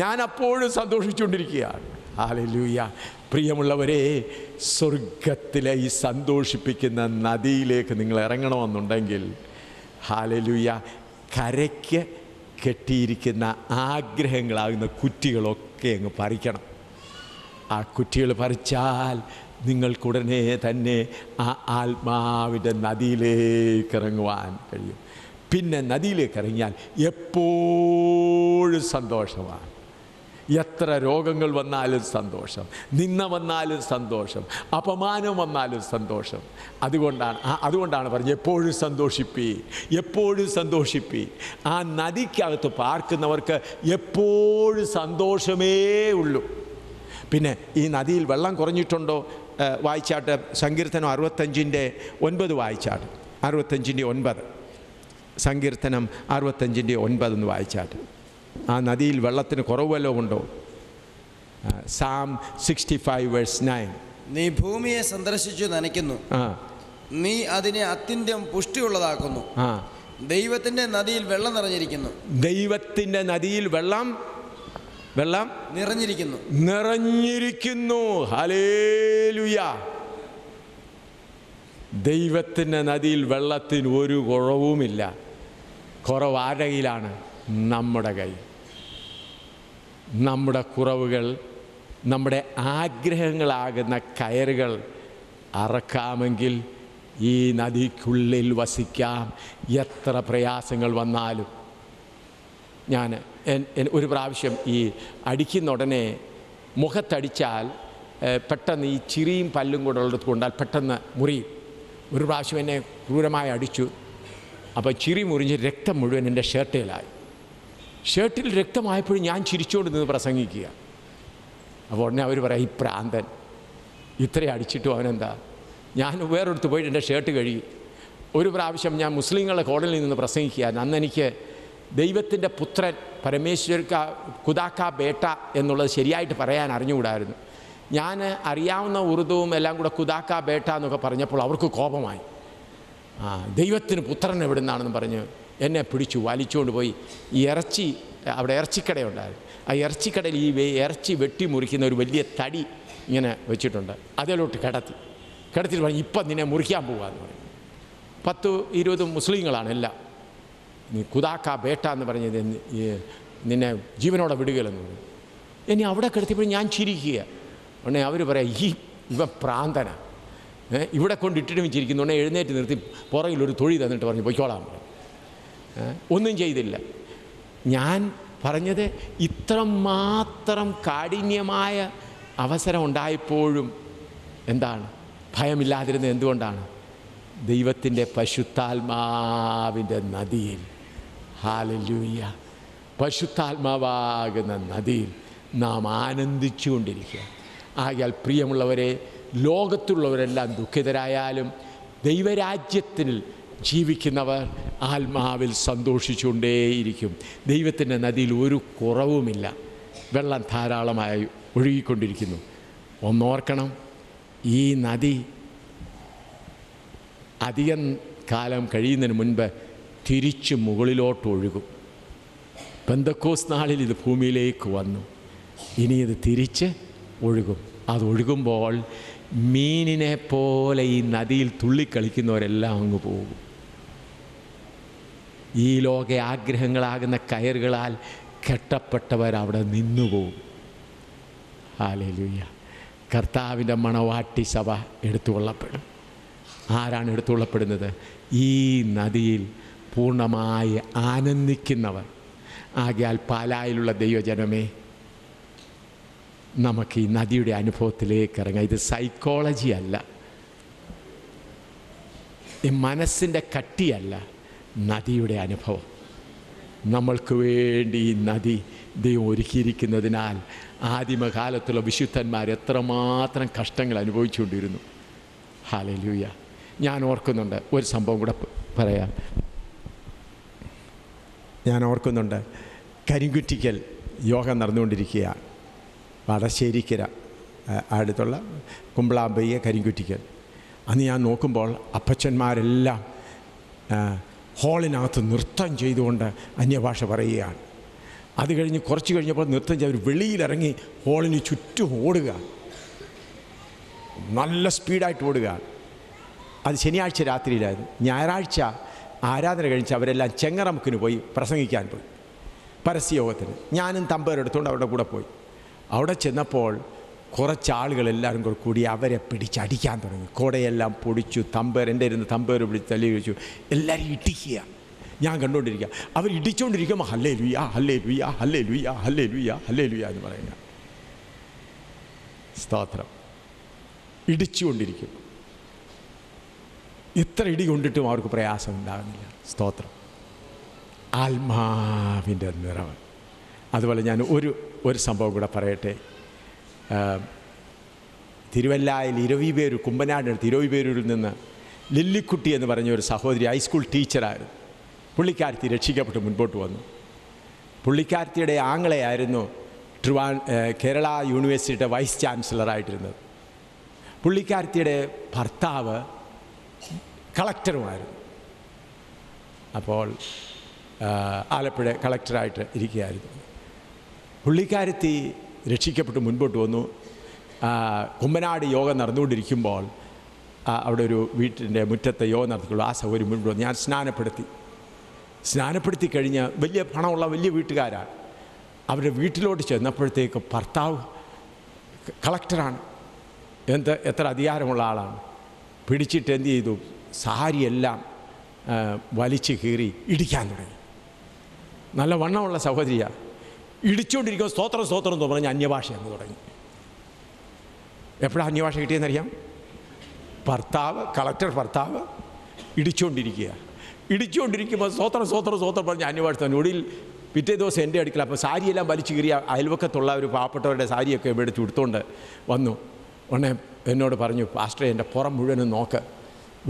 ഞാൻ അപ്പോഴും സന്തോഷിച്ചുകൊണ്ടിരിക്കുകയാണ്. ഹല്ലേലൂയ. പ്രിയമുള്ളവരെ, സ്വർഗത്തിലെ ഈ സന്തോഷിപ്പിക്കുന്ന നദിയിലേക്ക് നിങ്ങൾ ഇറങ്ങണമെന്നുണ്ടെങ്കിൽ, ഹല്ലേലൂയ, കരയ്ക്ക് കെട്ടിയിരിക്കുന്ന ആഗ്രഹങ്ങളാകുന്ന കുറ്റികളൊക്കെ അങ്ങ് പറിക്കണം. ആ കുറ്റികൾ പറിച്ചാൽ നിങ്ങൾക്കുടനെ തന്നെ ആ ആത്മാവിൻ്റെ നദിയിലേക്ക് ഇറങ്ങുവാൻ കഴിയും. പിന്നെ നദിയിലേക്ക് ഇറങ്ങിയാൽ എപ്പോഴും സന്തോഷമാണ്, എത്ര രോഗങ്ങൾ വന്നാലും സന്തോഷം, നിന്ന വന്നാലും സന്തോഷം, അപമാനം വന്നാലും സന്തോഷം. അതുകൊണ്ടാണ് പറഞ്ഞത് എപ്പോഴും സന്തോഷിപ്പി, എപ്പോഴും സന്തോഷിപ്പി. ആ നദിക്കകത്ത് പാർക്കുന്നവർക്ക് എപ്പോഴും സന്തോഷമേ ഉള്ളൂ. പിന്നെ ഈ നദിയിൽ വെള്ളം കുറഞ്ഞിട്ടുണ്ടോ? വായിച്ചാട്ട് സങ്കീർത്തനം 65:9 വായിച്ചാട്ട്. 65:9 സങ്കീർത്തനം 65:9 എന്ന് വായിച്ചാട്ട്. ആ നദിയിൽ വെള്ളത്തിന് കുറവ് വല്ലതും ഉണ്ടോ? സാം 65:9. നീ ഭൂമിയെ സന്ദർശിച്ചു നനയ്ക്കുന്നു, നീ അതിനെ അത്യന്തം പുഷ്ടിയുള്ളതാക്കുന്നു. ദൈവത്തിന്റെ നദിയിൽ വെള്ളം നിറഞ്ഞിരിക്കുന്നു. ദൈവത്തിന്റെ നദിയിൽ വെള്ളം നിറഞ്ഞിരിക്കുന്നു. ഹല്ലേലൂയ. ദൈവത്തിൻ്റെ നദിയിൽ വെള്ളത്തിന് ഒരു കുറവുമില്ല. കുറവ് ആരുടെ കയ്യിലാണ്? നമ്മുടെ കയ്യിൽ. നമ്മുടെ കുറവുകൾ, നമ്മുടെ ആഗ്രഹങ്ങളാകുന്ന കയറുകൾ അറക്കാമെങ്കിൽ ഈ നദിക്കുള്ളിൽ വസിക്കാം, എത്ര പ്രയാസങ്ങൾ വന്നാലും. ഞാൻ ഒരു പ്രാവശ്യം ഈ അടിക്കുന്ന ഉടനെ മുഖത്തടിച്ചാൽ പെട്ടെന്ന് ഈ ചിരിയും പല്ലും കൂടെ ഉള്ളത് കൊണ്ടാൽ പെട്ടെന്ന് മുറിയും. ഒരു പ്രാവശ്യം എന്നെ ക്രൂരമായി അടിച്ചു. അപ്പോൾ ചിരി മുറിഞ്ഞ് രക്തം മുഴുവൻ എൻ്റെ ഷർട്ടിലായി. ഷർട്ടിൽ രക്തമായപ്പോഴും ഞാൻ ചിരിച്ചുകൊണ്ട് നിന്ന് പ്രസംഗിക്കുക. അപ്പോൾ ഉടനെ അവർ പറയാം, ഈ പ്രാന്തൻ ഇത്രയും അടിച്ചിട്ടും അവനെന്താ. ഞാൻ വേറൊരിടത്ത് പോയിട്ട് എൻ്റെ ഷർട്ട് കഴുകി. ഒരു പ്രാവശ്യം ഞാൻ മുസ്ലിങ്ങളുടെ കോടതിയിൽ നിന്ന് പ്രസംഗിക്കുകയാണ്. അന്ന് എനിക്ക് ദൈവത്തിൻ്റെ പുത്രൻ പരമേശ്വരക്ക ഖുദാക്ക ബേട്ട എന്നുള്ളത് ശരിയായിട്ട് പറയാൻ അറിഞ്ഞുകൂടായിരുന്നു. ഞാൻ അറിയാവുന്ന ഉറുദുവും എല്ലാം കൂടെ ഖുദാക്ക ബേട്ട എന്നൊക്കെ പറഞ്ഞപ്പോൾ അവർക്ക് കോപമായി. ദൈവത്തിന് പുത്രൻ എവിടെ നിന്നാണെന്ന് പറഞ്ഞ് എന്നെ പിടിച്ചു വലിച്ചുകൊണ്ട് പോയി ഈ ഇറച്ചി, അവിടെ ഇറച്ചിക്കടയുണ്ടായിരുന്നു. ആ ഇറച്ചിക്കടയിൽ ഈ ഇറച്ചി വെട്ടി മുറിക്കുന്ന ഒരു വലിയ തടി ഇങ്ങനെ വെച്ചിട്ടുണ്ട്. അതിലോട്ട് കിടത്തിട്ട് പറഞ്ഞു, ഇപ്പം നിന്നെ മുറിക്കാൻ പോകാമെന്ന് പറയും. 10-20 മുസ്ലിങ്ങളാണ് എല്ലാം. നീ ഖുദാക്ക ബേട്ട എന്ന് പറഞ്ഞത് നിന്നെ ജീവനോടെ വിടുകയില്ലെന്ന് പറയും. ഇനി അവിടെ കിടത്തിയപ്പോൾ ഞാൻ ചിരിക്കുക. ഉടനെ അവർ പറയാം, ഇവ പ്രാന്തന, ഇവിടെ കൊണ്ടിട്ടിട്ടും ചിരിക്കുന്നു. ഉടനെ എഴുന്നേറ്റ് നിർത്തി പുറകിലൊരു തൊഴി തന്നിട്ട് പറഞ്ഞു പൊയ്ക്കോളാൻ പറയും. ഒന്നും ചെയ്തില്ല. ഞാൻ പറഞ്ഞത് ഇത്രമാത്രം കാഠിന്യമായ അവസരം ഉണ്ടായപ്പോഴും എന്താണ് ഭയമില്ലാതിരുന്നത്? എന്തുകൊണ്ടാണ്? ദൈവത്തിൻ്റെ പരിശുദ്ധാത്മാവിൻ്റെ നദിയിൽ, ഹല്ലേലൂയ, പരിശുദ്ധാത്മാവാകുന്ന നദിയിൽ നാം ആനന്ദിച്ചുകൊണ്ടിരിക്കുക. ആകയാൽ പ്രിയമുള്ളവരെ, ലോകത്തുള്ളവരെല്ലാം ദുഃഖിതരായാലും ദൈവരാജ്യത്തിൽ ജീവിക്കുന്നവർ ആത്മാവിൽ സന്തോഷിച്ചുകൊണ്ടേയിരിക്കും. ദൈവത്തിൻ്റെ നദിയിൽ ഒരു കുറവുമില്ല. വെള്ളം ധാരാളമായി ഒഴുകിക്കൊണ്ടിരിക്കുന്നു. ഒന്നോർക്കണം, ഈ നദി അധികം കാലം കഴിയുന്നതിന് മുൻപ് തിരിച്ച് മുകളിലോട്ട് ഒഴുകും. പെന്തക്കോസ് നാളിൽ ഇത് ഭൂമിയിലേക്ക് വന്നു, ഇനി ഇത് തിരിച്ച് ഒഴുകും. അതൊഴുകുമ്പോൾ മീനിനെ പോലെ ഈ നദിയിൽ തുള്ളിക്കളിക്കുന്നവരെല്ലാം അങ്ങ് പോകും. ഈ ലോക ആഗ്രഹങ്ങളാകുന്ന കയറുകളാൽ കെട്ടപ്പെട്ടവർ അവിടെ നിന്നുപോകും. ഹല്ലേലൂയ. കർത്താവിൻ്റെ മണവാട്ടി സഭ എടുത്തുകൊള്ളപ്പെടും. ആരാണ് എടുത്തുകൊള്ളപ്പെടുന്നത്? ഈ നദിയിൽ പൂർണ്ണമായി ആനന്ദിക്കുന്നവർ. ആകയാൽ പാലായിലുള്ള ദൈവജനമേ, നമുക്ക് ഈ നദിയുടെ അനുഭവത്തിലേക്ക് ഇറങ്ങാം. ഇത് സൈക്കോളജി അല്ല, ഈ മനസ്സിൻ്റെ കട്ടിയല്ല, നദിയുടെ അനുഭവം. നമ്മൾക്ക് വേണ്ടി ഈ നദി ദൈവം ഒരുക്കിയിരിക്കുന്നതിനാൽ ആദിമകാലത്തുള്ള വിശുദ്ധന്മാർ എത്രമാത്രം കഷ്ടങ്ങൾ അനുഭവിച്ചുകൊണ്ടിരുന്നു. ഹല്ലേലൂയ. ഞാൻ ഓർക്കുന്നുണ്ട്, ഒരു സംഭവം കൂടെ പറയാം. ഞാൻ ഓർക്കുന്നുണ്ട്, കരിങ്കുറ്റിക്കൽ യോഗം നടന്നുകൊണ്ടിരിക്കുകയാണ്. വടശ്ശേരിക്കര അടുത്തുള്ള കുമ്പളാമ്പയ്യ കരിങ്കുറ്റിക്കൽ. അന്ന് ഞാൻ നോക്കുമ്പോൾ അപ്പച്ചന്മാരെല്ലാം ഹാളിനകത്ത് നൃത്തം ചെയ്തുകൊണ്ട് അന്യഭാഷ പറയുകയാണ്. അത് കഴിഞ്ഞ് കുറച്ച് കഴിഞ്ഞപ്പോൾ നൃത്തം ചെയ്ത് അവർ വെളിയിലിറങ്ങി ഹാളിന് ചുറ്റും ഓടുക, നല്ല സ്പീഡായിട്ട് ഓടുക. അത് ശനിയാഴ്ച രാത്രിയിലായിരുന്നു. ഞായറാഴ്ച ആരാധന കഴിച്ച് അവരെല്ലാം ചെങ്ങറമുക്കിന് പോയി പ്രസംഗിക്കാൻ പോയി, പരസ്യയോഗത്തിന്. ഞാനും തമ്പേരെടുത്തുകൊണ്ട് അവരുടെ കൂടെ പോയി. അവിടെ ചെന്നപ്പോൾ കുറച്ചാളുകളെല്ലാവരും കൂടി അവരെ പിടിച്ചടിക്കാൻ തുടങ്ങി. കോടയെല്ലാം പൊടിച്ചു, എൻ്റെ ഇരുന്ന് തമ്പേർ പിടിച്ച് തല്ലി കഴിച്ചു. എല്ലാവരും ഇടിക്കുക. ഞാൻ കണ്ടുകൊണ്ടിരിക്കുക. അവർ ഇടിച്ചുകൊണ്ടിരിക്കുമ്പോൾ ഹല്ലേലൂയ ഹല്ലേലൂയ ഹല്ലേലൂയ ഹല്ലേലൂയ ഹല്ലേലൂയ എന്ന് പറയുക. സ്തോത്രം. ഇടിച്ചുകൊണ്ടിരിക്കും. എത്ര ഇടി കൊണ്ടിട്ടും അവർക്ക് പ്രയാസം ഉണ്ടാകുന്നില്ല. സ്തോത്രം. ആത്മാവിൻ്റെ നിറവ്. അതുപോലെ ഞാൻ ഒരു സംഭവം കൂടെ പറയട്ടെ. തിരുവല്ലായിൽ ഇരവിപേരൂർ, കുമ്പനാടിനടുത്ത് ഇരവിപേരൂരിൽ നിന്ന് ലില്ലിക്കുട്ടി എന്ന് പറഞ്ഞ ഒരു സഹോദരി ഹൈസ്കൂൾ ടീച്ചറായിരുന്നു. പുള്ളിക്കാരത്തി രക്ഷിക്കപ്പെട്ട് മുൻപോട്ട് വന്നു. പുള്ളിക്കാരത്തിയുടെ ആങ്ങളെയായിരുന്നു കേരള യൂണിവേഴ്സിറ്റിയുടെ വൈസ് ചാൻസലറായിട്ടിരുന്നത്. പുള്ളിക്കാരത്തിയുടെ ഭർത്താവ് കളക്ടറുമായിരുന്നു. അപ്പോൾ ആലപ്പുഴ കളക്ടറായിട്ട് ഇരിക്കുകയായിരുന്നു. പുള്ളിക്കാരത്തി രക്ഷിക്കപ്പെട്ട് മുൻപോട്ട് വന്നു. കുമ്പനാട് യോഗം നടന്നുകൊണ്ടിരിക്കുമ്പോൾ അവിടെ ഒരു വീട്ടിൻ്റെ മുറ്റത്തെ യോഗം നടത്തിക്കുള്ളൂ. ആ സൗകര്യം മുൻപോട്ട് വന്നു. ഞാൻ സ്നാനപ്പെടുത്തി കഴിഞ്ഞ് വലിയ പണമുള്ള വലിയ വീട്ടുകാരാണ്. അവരുടെ വീട്ടിലോട്ട് ചെന്നപ്പോഴത്തേക്ക് ഭർത്താവ് കളക്ടറാണ്, എത്ര അധികാരമുള്ള ആളാണ്. പിടിച്ചിട്ട് എന്ത് ചെയ്തു, സാരിയെല്ലാം വലിച്ചു കീറി ഇടിക്കാൻ തുടങ്ങി. നല്ല വണ്ണമുള്ള സഹോദരിയാണ്. ഇടിച്ചുകൊണ്ടിരിക്കുമ്പോൾ സ്തോത്രം സ്തോത്രം എന്ന് പറഞ്ഞ് അന്യഭാഷ എന്ന് തുടങ്ങി. എപ്പോഴാണ് അന്യഭാഷ കിട്ടിയെന്നറിയാം? കളക്ടർ ഭർത്താവ് ഇടിച്ചുകൊണ്ടിരിക്കുമ്പോൾ സ്തോത്രം സ്തോത്രം സ്തോത്രം പറഞ്ഞ് അന്യഭാഷ തന്നെ. ഒടുവിൽ പിറ്റേ ദിവസം എൻ്റെ അടുക്കൽ അപ്പോൾ സാരിയെല്ലാം വലിച്ചു കീറിയ അയൽവക്കത്തുള്ള ഒരു പാവപ്പെട്ടവരുടെ സാരിയൊക്കെ എടുത്ത് എടുത്തുകൊണ്ട് വന്നു. ഉടനെ എന്നോട് പറഞ്ഞു, പാസ്റ്ററെ എൻ്റെ പുറം മുഴുവനും നോക്ക്,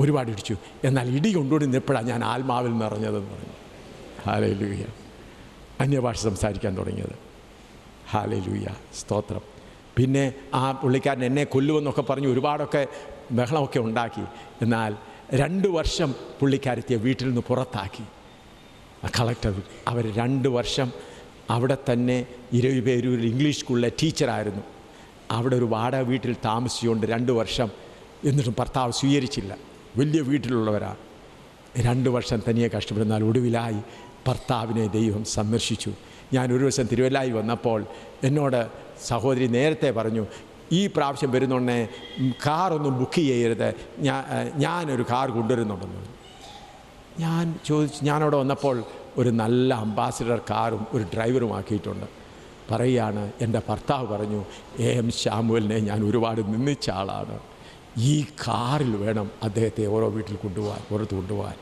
ഒരുപാട് ഇടിച്ചു, എന്നാൽ ഇടി കൊണ്ടുകൂടി നിന്നപ്പോഴാണ് ഞാൻ ആത്മാവിൽ നിറഞ്ഞതെന്ന് പറഞ്ഞു. ഹല്ലേലൂയ. അന്യഭാഷ സംസാരിക്കാൻ തുടങ്ങിയത്. ഹല്ലേലൂയ. സ്തോത്രം. പിന്നെ ആ പുള്ളിക്കാരൻ എന്നെ കൊല്ലുമെന്നൊക്കെ പറഞ്ഞ് ഒരുപാടൊക്കെ ബഹളമൊക്കെ ഉണ്ടാക്കി. എന്നാൽ 2 വർഷം പുള്ളിക്കാരത്തിയെ വീട്ടിൽ നിന്ന് പുറത്താക്കി കളക്ടർ. അവർ 2 വർഷം അവിടെ തന്നെ ഇരവിപേരൂരിൽ ഇംഗ്ലീഷ് സ്കൂളിലെ ടീച്ചറായിരുന്നു. അവിടെ ഒരു വാടക വീട്ടിൽ താമസിച്ചുകൊണ്ട് 2 വർഷം. എന്നിട്ടും ഭർത്താവ് സ്വീകരിച്ചില്ല. വലിയ വീട്ടിലുള്ളവരാണ്. 2 വർഷം തനിയെ കഷ്ടപ്പെടുന്നാൽ ഒടുവിലായി ഭർത്താവിനെ ദൈവം സന്ദർശിച്ചു. ഞാൻ ഒരു ദിവസം തിരുവല്ലായി വന്നപ്പോൾ എന്നോട് സഹോദരി നേരത്തെ പറഞ്ഞു, ഈ പ്രാവശ്യം വരുന്നുണ്ടേ കാറൊന്നും ബുക്ക് ചെയ്യരുത്, ഞാനൊരു കാർ കൊണ്ടുവരുന്നുണ്ടെന്ന്. ഞാൻ ചോദിച്ചു, ഞാനവിടെ വന്നപ്പോൾ ഒരു നല്ല അംബാസിഡർ കാറും ഒരു ഡ്രൈവറും ആക്കിയിട്ടുണ്ട്. പറയുകയാണ്, എൻ്റെ ഭർത്താവ് പറഞ്ഞു, AM ശാമുവലിനെ ഞാൻ ഒരുപാട് നിന്ദിച്ച ആളാണ്, ഈ കാറിൽ വേണം അദ്ദേഹത്തെ ഓരോ വീട്ടിൽ പുറത്ത് കൊണ്ടുപോകാൻ.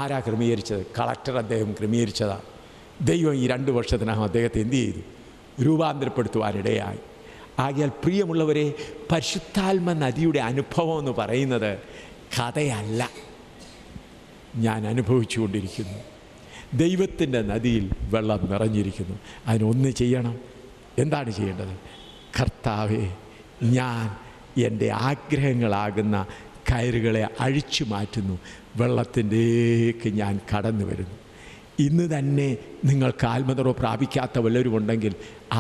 ആരാ ക്രമീകരിച്ചത്? കളക്ടർ അദ്ദേഹം ക്രമീകരിച്ചതാണ്. ദൈവം ഈ 2 വർഷത്തിനകം അദ്ദേഹത്തെ എന്ത് ചെയ്തു? രൂപാന്തരപ്പെടുത്തുവാനിടയായി. ആകയാൽ പ്രിയമുള്ളവരെ, പരിശുദ്ധാത്മ നദിയുടെ അനുഭവം എന്ന് പറയുന്നത് കഥയല്ല, ഞാൻ അനുഭവിച്ചു കൊണ്ടിരിക്കുന്നു. ദൈവത്തിൻ്റെ നദിയിൽ വെള്ളം നിറഞ്ഞിരിക്കുന്നു. അതിനൊന്ന് ചെയ്യണം. എന്താണ് ചെയ്യേണ്ടത്? കർത്താവേ, ഞാൻ എൻ്റെ ആഗ്രഹങ്ങളാകുന്ന കയറുകളെ അഴിച്ചു മാറ്റുന്നു, വെള്ളത്തിൻ്റെക്ക് ഞാൻ കടന്നു വരുന്നു. ഇന്ന് തന്നെ നിങ്ങൾക്ക് ആത്മനിറവ് പ്രാപിക്കാത്ത വല്ലവരുമുണ്ടെങ്കിൽ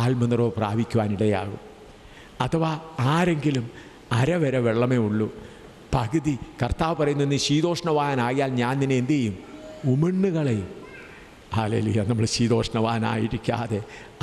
ആത്മനിറവ് പ്രാപിക്കുവാനിടയാകും. അഥവാ ആരെങ്കിലും അരവരെ വെള്ളമേ ഉള്ളൂ, പകുതി, കർത്താവ് പറയുന്നത്, നീ ശീതോഷ്ണവാനായാൽ ഞാൻ നിന്നെ എന്തു ചെയ്യും? ഉമിണ്ണുകളയും. ഹല്ലേലൂയ. നമ്മൾ ശീതോഷ്ണവാനായിരിക്കാതെ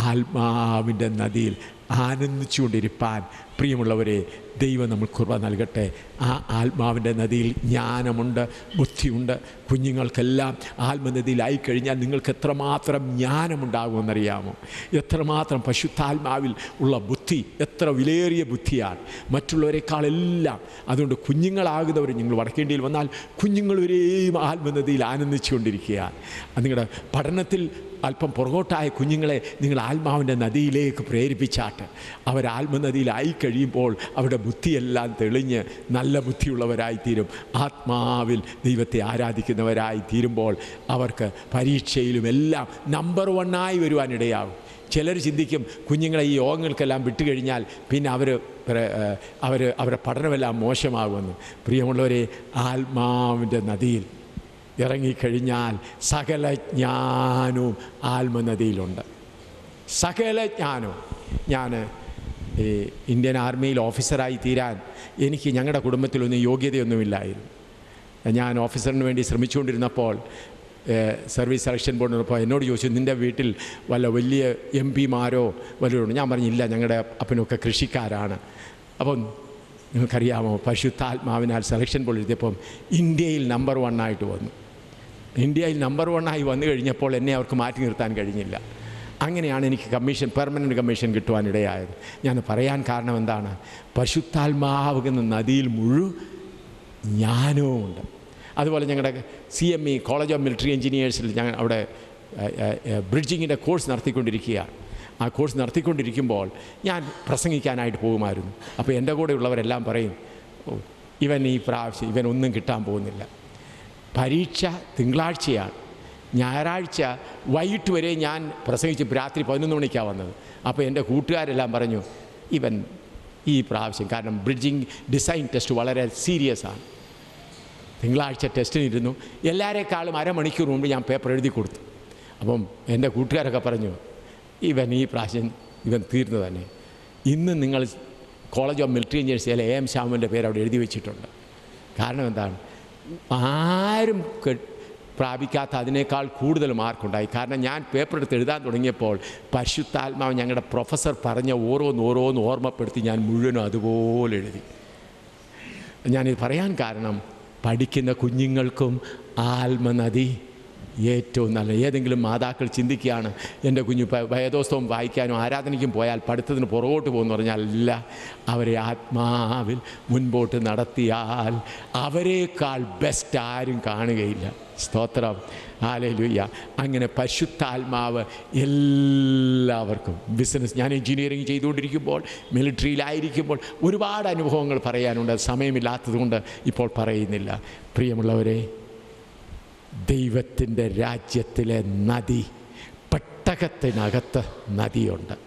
ആത്മാവിൻ്റെ നദിയിൽ ആനന്ദിച്ചുകൊണ്ടിരിപ്പാൻ പ്രിയമുള്ളവരെ ദൈവം നമ്മൾ കൃപ നൽകട്ടെ. ആ ആത്മാവിൻ്റെ നദിയിൽ ജ്ഞാനമുണ്ട്, ബുദ്ധിയുണ്ട്. കുഞ്ഞുങ്ങൾക്കെല്ലാം ആത്മനദിയിലായിക്കഴിഞ്ഞാൽ നിങ്ങൾക്ക് എത്രമാത്രം ജ്ഞാനമുണ്ടാകുമെന്നറിയാമോ? എത്രമാത്രം പരിശുദ്ധാത്മാവിൽ ഉള്ള ബുദ്ധി, എത്ര വിലയേറിയ ബുദ്ധിയാണ് മറ്റുള്ളവരെക്കാളെല്ലാം. അതുകൊണ്ട് കുഞ്ഞുങ്ങളാകുന്നവർ നിങ്ങൾ വടക്കേണ്ടിയിൽ വന്നാൽ കുഞ്ഞുങ്ങൾ വരെയും ആത്മനദിയിൽ ആനന്ദിച്ചുകൊണ്ടിരിക്കുകയാണ്. നിങ്ങളുടെ പഠനത്തിൽ അല്പം പുറകോട്ടായ കുഞ്ഞുങ്ങളെ നിങ്ങൾ ആത്മാവിൻ്റെ നദിയിലേക്ക് പ്രേരിപ്പിച്ചാട്ട് അവർ ആത്മനദിയിലായി കഴിയുമ്പോൾ അവരുടെ ബുദ്ധിയെല്ലാം തെളിഞ്ഞ് നല്ല ബുദ്ധിയുള്ളവരായിത്തീരും. ആത്മാവിൽ ദൈവത്തെ ആരാധിക്കുന്നവരായി തീരുമ്പോൾ അവർക്ക് പരീക്ഷയിലുമെല്ലാം നമ്പർ 1 വരുവാനിടയാകും. ചിലർ ചിന്തിക്കും, കുഞ്ഞുങ്ങളെ ഈ യോഗങ്ങൾക്കെല്ലാം വിട്ടുകഴിഞ്ഞാൽ പിന്നെ അവരുടെ പഠനമെല്ലാം മോശമാകുമെന്ന്. പ്രിയമുള്ളവരെ, ആത്മാവിൻ്റെ നദിയിൽ ഇറങ്ങിക്കഴിഞ്ഞാൽ സകല ജ്ഞാനവും ആത്മനദിയിലുണ്ട്. സകല ജ്ഞാനവും. ഞാൻ ഇന്ത്യൻ ആർമിയിൽ ഓഫീസറായി തീരാൻ എനിക്ക് ഞങ്ങളുടെ കുടുംബത്തിലൊന്നും യോഗ്യതയൊന്നുമില്ലായിരുന്നു. ഞാൻ ഓഫീസറിന് വേണ്ടി ശ്രമിച്ചുകൊണ്ടിരുന്നപ്പോൾ സർവീസ് സെലക്ഷൻ ബോർഡിനപ്പോൾ എന്നോട് ചോദിച്ചു, നിൻ്റെ വീട്ടിൽ വല്ല വലിയ MP-മാരോ വല്ലതും? ഞാൻ പറഞ്ഞില്ല, ഞങ്ങളുടെ അപ്പനൊക്കെ കൃഷിക്കാരാണ്. അപ്പം നിങ്ങൾക്കറിയാമോ, പരിശുദ്ധാത്മാവിനാൽ സെലക്ഷൻ ബോർഡ് എഴുതിയപ്പം ഇന്ത്യയിൽ നമ്പർ 1 വന്നു. ഇന്ത്യയിൽ നമ്പർ 1 വന്നു കഴിഞ്ഞപ്പോൾ എന്നെ അവർക്ക് മാറ്റി നിർത്താൻ കഴിഞ്ഞില്ല. അങ്ങനെയാണ് എനിക്ക് പെർമനൻറ്റ് കമ്മീഷൻ കിട്ടുവാനിടയായത്. ഞാൻ പറയാൻ കാരണം എന്താണ്? പരിശുദ്ധാത്മാവുന്ന നദിയിൽ മുഴുവൻ ജ്ഞാനവും ഉണ്ട്. അതുപോലെ ഞങ്ങളുടെ CME കോളേജ് ഓഫ് മിലിറ്ററി എഞ്ചിനീയേഴ്സിൽ ഞങ്ങൾ അവിടെ ബ്രിഡ്ജിങ്ങിൻ്റെ കോഴ്സ് നടത്തിക്കൊണ്ടിരിക്കുകയാണ്. ആ കോഴ്സ് നടത്തിക്കൊണ്ടിരിക്കുമ്പോൾ ഞാൻ പ്രസംഗിക്കാനായിട്ട് പോകുമായിരുന്നു. അപ്പോൾ എൻ്റെ കൂടെ ഉള്ളവരെല്ലാം പറയും, ഇവൻ ഈ പ്രാവശ്യം ഇവനൊന്നും കിട്ടാൻ പോകുന്നില്ല. പരീക്ഷ തിങ്കളാഴ്ചയാണ്, ഞായറാഴ്ച വൈകിട്ട് വരെ ഞാൻ പ്രസംഗിച്ച് രാത്രി 11 മണിക്കാണ് വന്നത്. അപ്പോൾ എൻ്റെ കൂട്ടുകാരെല്ലാം പറഞ്ഞു, ഇവൻ ഈ പ്രാവശ്യം, കാരണം ബ്രിഡ്ജിങ് ഡിസൈൻ ടെസ്റ്റ് വളരെ സീരിയസ് ആണ്. തിങ്കളാഴ്ച ടെസ്റ്റിനിരുന്നു. എല്ലാവരെക്കാളും അരമണിക്കൂർ മുമ്പ് ഞാൻ പേപ്പർ എഴുതി കൊടുത്തു. അപ്പം എൻ്റെ കൂട്ടുകാരൊക്കെ പറഞ്ഞു, ഇവൻ ഈ പ്രാവശ്യം ഇവൻ തീർന്നു തന്നെ. ഇന്ന് നിങ്ങൾ കോളേജ് ഓഫ് മിലിറ്ററി എഞ്ചിനീയേഴ്സിലെ AM ശ്യാമുവിൻ്റെ പേര് അവിടെ എഴുതി വെച്ചിട്ടുണ്ട്. കാരണം എന്താണ്? ആരും പ്രാപിക്കാത്ത അതിനേക്കാൾ കൂടുതൽ മാർക്കുണ്ടായി. കാരണം ഞാൻ പേപ്പർ എടുത്ത് എഴുതാൻ തുടങ്ങിയപ്പോൾ പരിശുദ്ധാത്മാവ് ഞങ്ങളുടെ പ്രൊഫസർ പറഞ്ഞ ഓരോന്ന് ഓർമ്മപ്പെടുത്തി ഞാൻ മുഴുവനും അതുപോലെ എഴുതി. ഞാനിത് പറയാൻ കാരണം, പഠിക്കുന്ന കുഞ്ഞുങ്ങൾക്കും ആത്മനദി ഏറ്റവും നല്ല. ഏതെങ്കിലും മാതാക്കൾ ചിന്തിക്കുകയാണ്, എൻ്റെ കുഞ്ഞു വേദോസ്തവം വായിക്കാനും ആരാധനയ്ക്കും പോയാൽ പഠിത്തത്തിന് പുറകോട്ട് പോകുമെന്ന് പറഞ്ഞാൽ അല്ല. അവരെ ആത്മാവിൽ മുൻപോട്ട് നടത്തിയാൽ അവരെക്കാൾ ബെസ്റ്റ് ആരും കാണുകയില്ല. സ്തോത്രം, ഹല്ലേലൂയ. അങ്ങനെ പരിശുദ്ധാത്മാവ് എല്ലാവർക്കും ബിസിനസ്, ഞാൻ എഞ്ചിനീയറിങ് ചെയ്തുകൊണ്ടിരിക്കുമ്പോൾ, മിലിറ്ററിയിലായിരിക്കുമ്പോൾ ഒരുപാട് അനുഭവങ്ങൾ പറയാനുണ്ട്. സമയമില്ലാത്തതുകൊണ്ട് ഇപ്പോൾ പറയുന്നില്ല. പ്രിയമുള്ളവരെ, ദൈവത്തിൻ്റെ രാജ്യത്തിലെ നദി, പെട്ടകത്തിനകത്ത് നദിയുണ്ട്.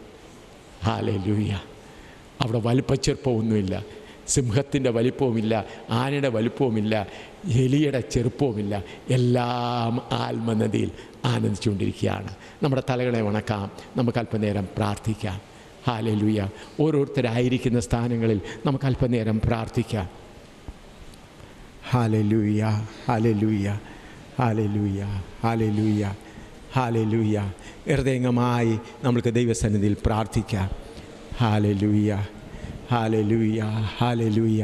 ഹല്ലേലൂയ. അവിടെ വലിപ്പച്ചെറുപ്പമൊന്നുമില്ല, സിംഹത്തിൻ്റെ വലിപ്പവുമില്ല, ആനയുടെ വലിപ്പവുമില്ല, എലിയുടെ ചെറുപ്പവുമില്ല. എല്ലാം ആത്മനദിയിൽ ആനന്ദിച്ചുകൊണ്ടിരിക്കുകയാണ്. നമ്മുടെ തലകളെ വണക്കാം, നമുക്ക് അല്പനേരം പ്രാർത്ഥിക്കാം. ഹല്ലേലൂയ. ഓരോരുത്തരായിരിക്കുന്ന സ്ഥാനങ്ങളിൽ നമുക്ക് അല്പനേരം പ്രാർത്ഥിക്കാം. ഹല്ലേലൂയ, ഹല്ലേലൂയ, ഹല്ലേലൂയ, ഹല്ലേലൂയ, ഹല്ലേലൂയ. ഹൃദയംഗമായി നമുക്ക് ദൈവസന്നിധിയിൽ പ്രാർത്ഥിക്കാം. ഹല്ലേലൂയ, ഹല്ലേലൂയ, ഹല്ലേലൂയ,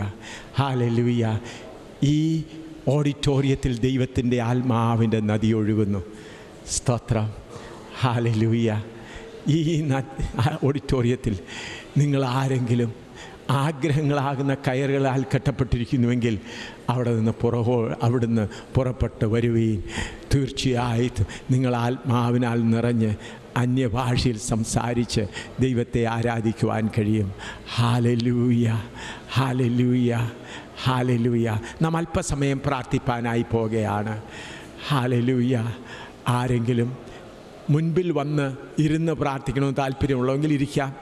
ഹല്ലേലൂയ. ഈ ഓഡിറ്റോറിയത്തിൽ ദൈവത്തിൻ്റെ ആത്മാവിൻ്റെ നദി ഒഴുകുന്നു. സ്തോത്രം, ഹല്ലേലൂയ. ഈ ഓഡിറ്റോറിയത്തിൽ നിങ്ങൾ ആരെങ്കിലും ആഗ്രഹങ്ങളാകുന്ന കയറുകളാൽ കെട്ടപ്പെട്ടിരിക്കുന്നുവെങ്കിൽ അവിടുന്ന് പുറപ്പെട്ട് വരുവീൻ. തീർച്ചയായിട്ടും നിങ്ങൾ ആത്മാവിനാൽ നിറഞ്ഞ് അന്യഭാഷയിൽ സംസാരിച്ച് ദൈവത്തെ ആരാധിക്കുവാൻ കഴിയും. ഹല്ലേലൂയ, ഹല്ലേലൂയ, ഹല്ലേലൂയ. നാം അല്പസമയം പ്രാർത്ഥിപ്പാനായി പോകുകയാണ്. ഹല്ലേലൂയ. ആരെങ്കിലും മുൻപിൽ വന്ന് ഇരുന്ന് പ്രാർത്ഥിക്കണമെന്ന് താല്പര്യമുള്ളതെങ്കിൽ ഇരിക്കാം.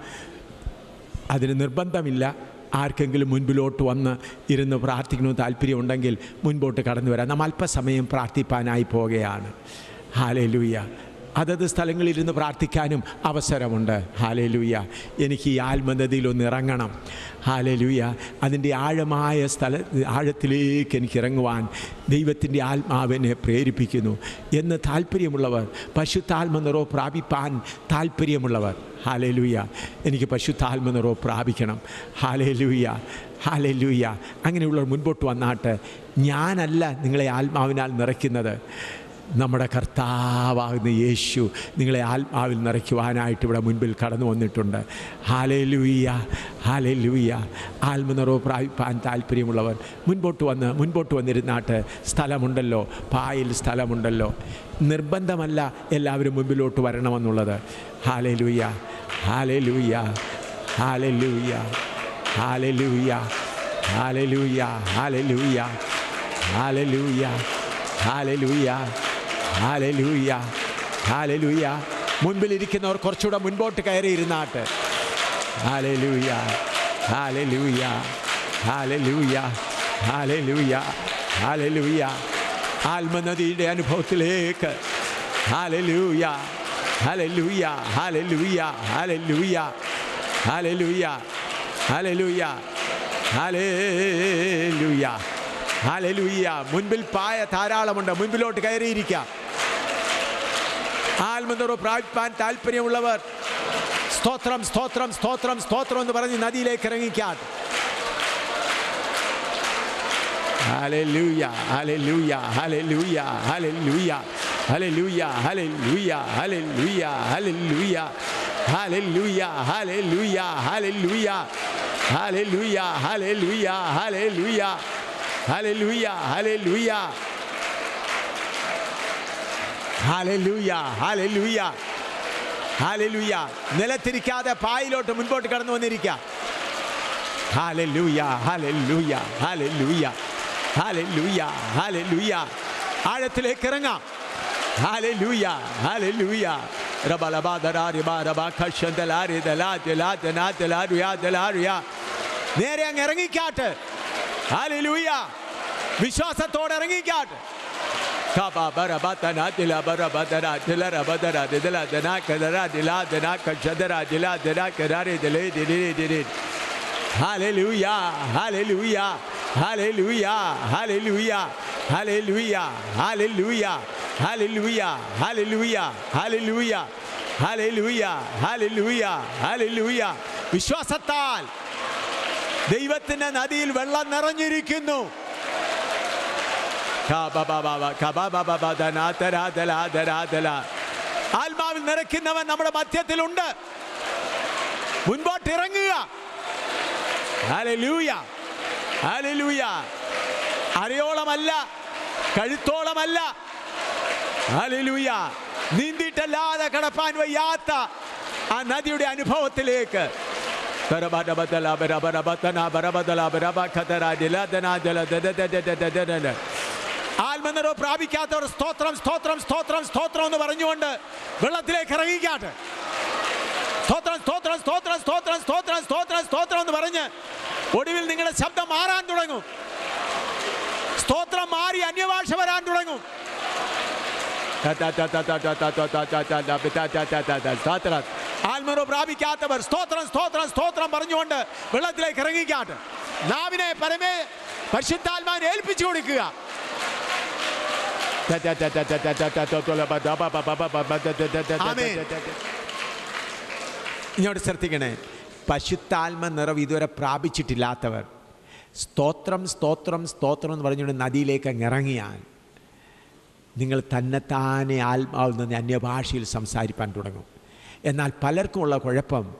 അതിന് നിർബന്ധമില്ല. ആർക്കെങ്കിലും മുൻപിലോട്ട് വന്ന് ഇരുന്ന് പ്രാർത്ഥിക്കണമെന്ന് താല്പര്യമുണ്ടെങ്കിൽ മുൻപോട്ട് കടന്നു വരാം. നാം അല്പസമയം പ്രാർത്ഥിപ്പാനായി പോകുകയാണ്. ഹല്ലേലൂയ. അതത് സ്ഥലങ്ങളിലിരുന്ന് പ്രാർത്ഥിക്കാനും അവസരമുണ്ട്. ഹല്ലേലൂയ. എനിക്ക് ഈ ആത്മനദിയിലൊന്ന് ഇറങ്ങണം. ഹല്ലേലൂയ. അതിൻ്റെ ആഴത്തിലേക്ക് എനിക്ക് ഇറങ്ങുവാൻ ദൈവത്തിൻ്റെ ആത്മാവിനെ പ്രേരിപ്പിക്കുന്നു എന്ന് താല്പര്യമുള്ളവർ, പരിശുദ്ധാത്മനിറവ് പ്രാപിപ്പാൻ താല്പര്യമുള്ളവർ, ഹല്ലേലൂയ, എനിക്ക് പരിശുദ്ധാത്മനിറവ് പ്രാപിക്കണം. ഹല്ലേലൂയ, ഹല്ലേലൂയ. അങ്ങനെയുള്ളവർ മുൻപോട്ട് വന്നാട്ട്. ഞാനല്ല നിങ്ങളെ ആത്മാവിനാൽ നിറയ്ക്കുന്നത്, നമ്മുടെ കർത്താവാകുന്ന യേശു നിങ്ങളെ ആത്മാവിൽ നിറയ്ക്കുവാനായിട്ട് ഇവിടെ മുൻപിൽ കടന്നു വന്നിട്ടുണ്ട്. Hallelujah, hallelujah. ആത്മനിറവ് പ്രാപിപ്പാൻ താല്പര്യമുള്ളവർ മുൻപോട്ട് വന്നിരുന്നാട്ട്. സ്ഥലമുണ്ടല്ലോ, പായിൽ സ്ഥലമുണ്ടല്ലോ. നിർബന്ധമല്ല എല്ലാവരും മുൻപിലോട്ട് വരണമെന്നുള്ളത്. ഹല്ലേലൂയ, ഹല്ലേലൂയ, ഹല്ലേലൂയ, ഹല്ലേലൂയ, ഹല്ലേലൂയ, ഹല്ലേലൂയ, ഹല്ലേലൂയ, ഹല്ലേലൂയ, ഹല്ലേലൂയ, ഹല്ലേലൂയ. മുൻപിലിരിക്കുന്നവർ കുറച്ചുകൂടെ മുൻപോട്ട് കയറിയിരുന്നാട്ട്. ഹല്ലേലൂയ, ഹല്ലേലൂയ, ഹല്ലേലൂയ, ഹല്ലേലൂയ, ഹല്ലേലൂയ. ആത്മനദിയുടെ അനുഭവത്തിലേക്ക്. ഹല്ലേലൂയ, ഹല്ലേലൂയ, ഹല്ലേലൂയ, ഹല്ലേലൂയ, ഹല്ലേലൂയ, ഹല്ലേലൂയ, ഹല്ലേലൂയ, ഹല്ലേലൂയ. മുൻപിൽ പായ ധാരാളമുണ്ട്. മുൻപിലോട്ട് കയറിയിരിക്കാം. ആത്മനിറവ് പ്രാപിപ്പാൻ താല്പര്യമുള്ളവർ സ്തോത്രം, സ്തോത്രം, സ്തോത്രം, സ്തോത്രം എന്ന് പറഞ്ഞ് നദിയിലേക്ക് ഇറങ്ങിക്കാൻ. Hallelujah, hallelujah, hallelujah, hallelujah, hallelujah, hallelujah, hallelujah, hallelujah, hallelujah, hallelujah, hallelujah, hallelujah, hallelujah, hallelujah, hallelujah, hallelujah, hallelujah, hallelujah, hallelujah. നിലത്തിരിക്കാതെ പായിലോട്ട് മുൻപോട്ട് കടന്നു വന്നിരിക്കുക. Hallelujah, hallelujah, hallelujah, hallelujah, hallelujah. ആഴത്തിലേക്ക് ഇറങ്ങാം. Hallelujah, hallelujah. നേരെ അങ്ങ് ഇറങ്ങിക്കാട്ട്. Hallelujah. വിശ്വാസത്തോടെ ഇറങ്ങിക്കാട്ട്. Hallelujah, hallelujah, hallelujah, hallelujah, hallelujah, hallelujah, hallelujah, hallelujah, hallelujah, hallelujah, hallelujah, hallelujah. വിശ്വാസത്താൽ ദൈവത്തിന്റെ നദിയിൽ വെള്ളം നിറഞ്ഞിരിക്കുന്നു. ആത്മാവിൽ നിറയ്ക്കുന്നവൻ നമ്മുടെ മധ്യത്തിലുണ്ട്. മുൻപോട്ട് ഇറങ്ങുക. ഹല്ലേലൂയ, ഹല്ലേലൂയ. അരയോളമല്ല, കഴുത്തോളമല്ല. ഹല്ലേലൂയ. നീന്തിയിട്ടല്ലാതെ കടപ്പാൻ വയ്യാത്ത ആ നദിയുടെ അനുഭവത്തിലേക്ക് ആത്മനിറവ് പ്രാപിക്കാത്തവർ സ്തോത്രം സ്തോത്രം സ്തോത്രം സ്തോത്രം എന്ന് പറഞ്ഞുകൊണ്ട് വെള്ളത്തിലേക്ക് ഇറങ്ങിക്കാട്ടെ. സ്തോത്രം സ്തോത്രം സ്തോത്രം സ്തോത്രം സ്തോത്രം സ്തോത്രം സ്തോത്രം എന്ന് പറഞ്ഞ് ഒടുവിൽ നിങ്ങളുടെ ശബ്ദം മാറാൻ തുടങ്ങും. സ്തോത്രം മാറി അന്യഭാഷ വരാൻ തുടങ്ങും. ആത്മനിറവ് പ്രാപിക്കാത്തവർ സ്തോത്രം സ്തോത്രം സ്തോത്രം പറഞ്ഞുകൊണ്ട് വെള്ളത്തിലേക്ക് ഇറങ്ങിക്കാട്ടെ. നാവിനെ പരിശുദ്ധാത്മാവിനെ ഏൽപ്പിച്ചു കൊടുക്കുക. ഇങ്ങോട്ട് ശ്രദ്ധിക്കണേ. പശുത്താത്മ നിറവ് ഇതുവരെ പ്രാപിച്ചിട്ടില്ലാത്തവർ സ്തോത്രം സ്തോത്രം സ്തോത്രം എന്ന് പറഞ്ഞുകൊണ്ട് നദിയിലേക്ക് അങ്ങ് ഇറങ്ങിയാൽ നിങ്ങൾ തന്നെത്താനെ ആത്മാവിൽ നിന്ന് അന്യഭാഷയിൽ സംസാരിക്കാൻ തുടങ്ങും. എന്നാൽ പലർക്കുമുള്ള കുഴപ്പം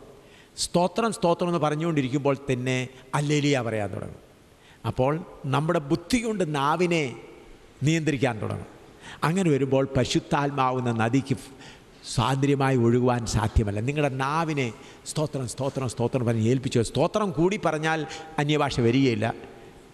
സ്തോത്രം സ്തോത്രം എന്ന് പറഞ്ഞുകൊണ്ടിരിക്കുമ്പോൾ തന്നെ ഹല്ലേലൂയ പറയാൻ തുടങ്ങും. അപ്പോൾ നമ്മുടെ ബുദ്ധി കൊണ്ട് നാവിനെ നിയന്ത്രിക്കാൻ തുടങ്ങും. അങ്ങനെ വരുമ്പോൾ പരിശുദ്ധാത്മാവുന്ന നദിക്ക് സ്വാതന്ത്ര്യമായി ഒഴുകുവാൻ സാധ്യമല്ല. നിങ്ങളുടെ നാവിനെ സ്തോത്രം സ്തോത്രം സ്തോത്രം പറഞ്ഞ് ഏൽപ്പിച്ചു. സ്തോത്രം കൂടി പറഞ്ഞാൽ അന്യഭാഷ വരികയില്ല.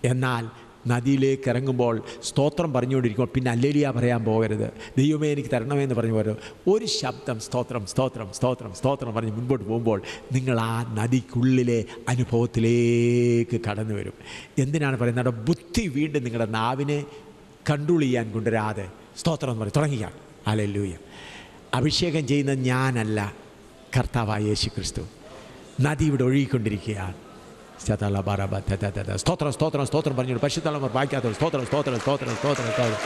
എന്നാൽ നദിയിലേക്ക് ഇറങ്ങുമ്പോൾ സ്തോത്രം പറഞ്ഞുകൊണ്ടിരിക്കുമ്പോൾ പിന്നെ ഹല്ലേലൂയ പറയാൻ പോകരുത്. ദൈവമേ എനിക്ക് തരണമെന്ന് പറഞ്ഞു പോകരുത്. ഒരു ശബ്ദം സ്തോത്രം സ്തോത്രം സ്തോത്രം സ്തോത്രം പറഞ്ഞ് മുൻപോട്ട് പോകുമ്പോൾ നിങ്ങൾ ആ നദിക്കുള്ളിലെ അനുഭവത്തിലേക്ക് കടന്നു വരും. എന്തിനാണ് പറയുന്നത്? ബുദ്ധി വീണ്ടും നിങ്ങളുടെ നാവിനെ കൺട്രോൾ ചെയ്യാൻ കൊണ്ടുവരാതെ സ്തോത്രം എന്ന് പറയും തുടങ്ങിയ. ഹല്ലേലൂയ. അഭിഷേകം ചെയ്യുന്ന ഞാനല്ല, കർത്താവായ യേശു ക്രിസ്തു. നദി ഇവിടെ ഒഴുകിക്കൊണ്ടിരിക്കുകയാണ്. സ്തോത്രം സ്തോത്രം സ്തോത്രം പറഞ്ഞു പരിശുദ്ധാത്മാവ് വായിക്കാത്തവർ സ്തോത്രം സ്തോത്രം സ്തോത്രം സ്തോത്രം സ്തോത്രം.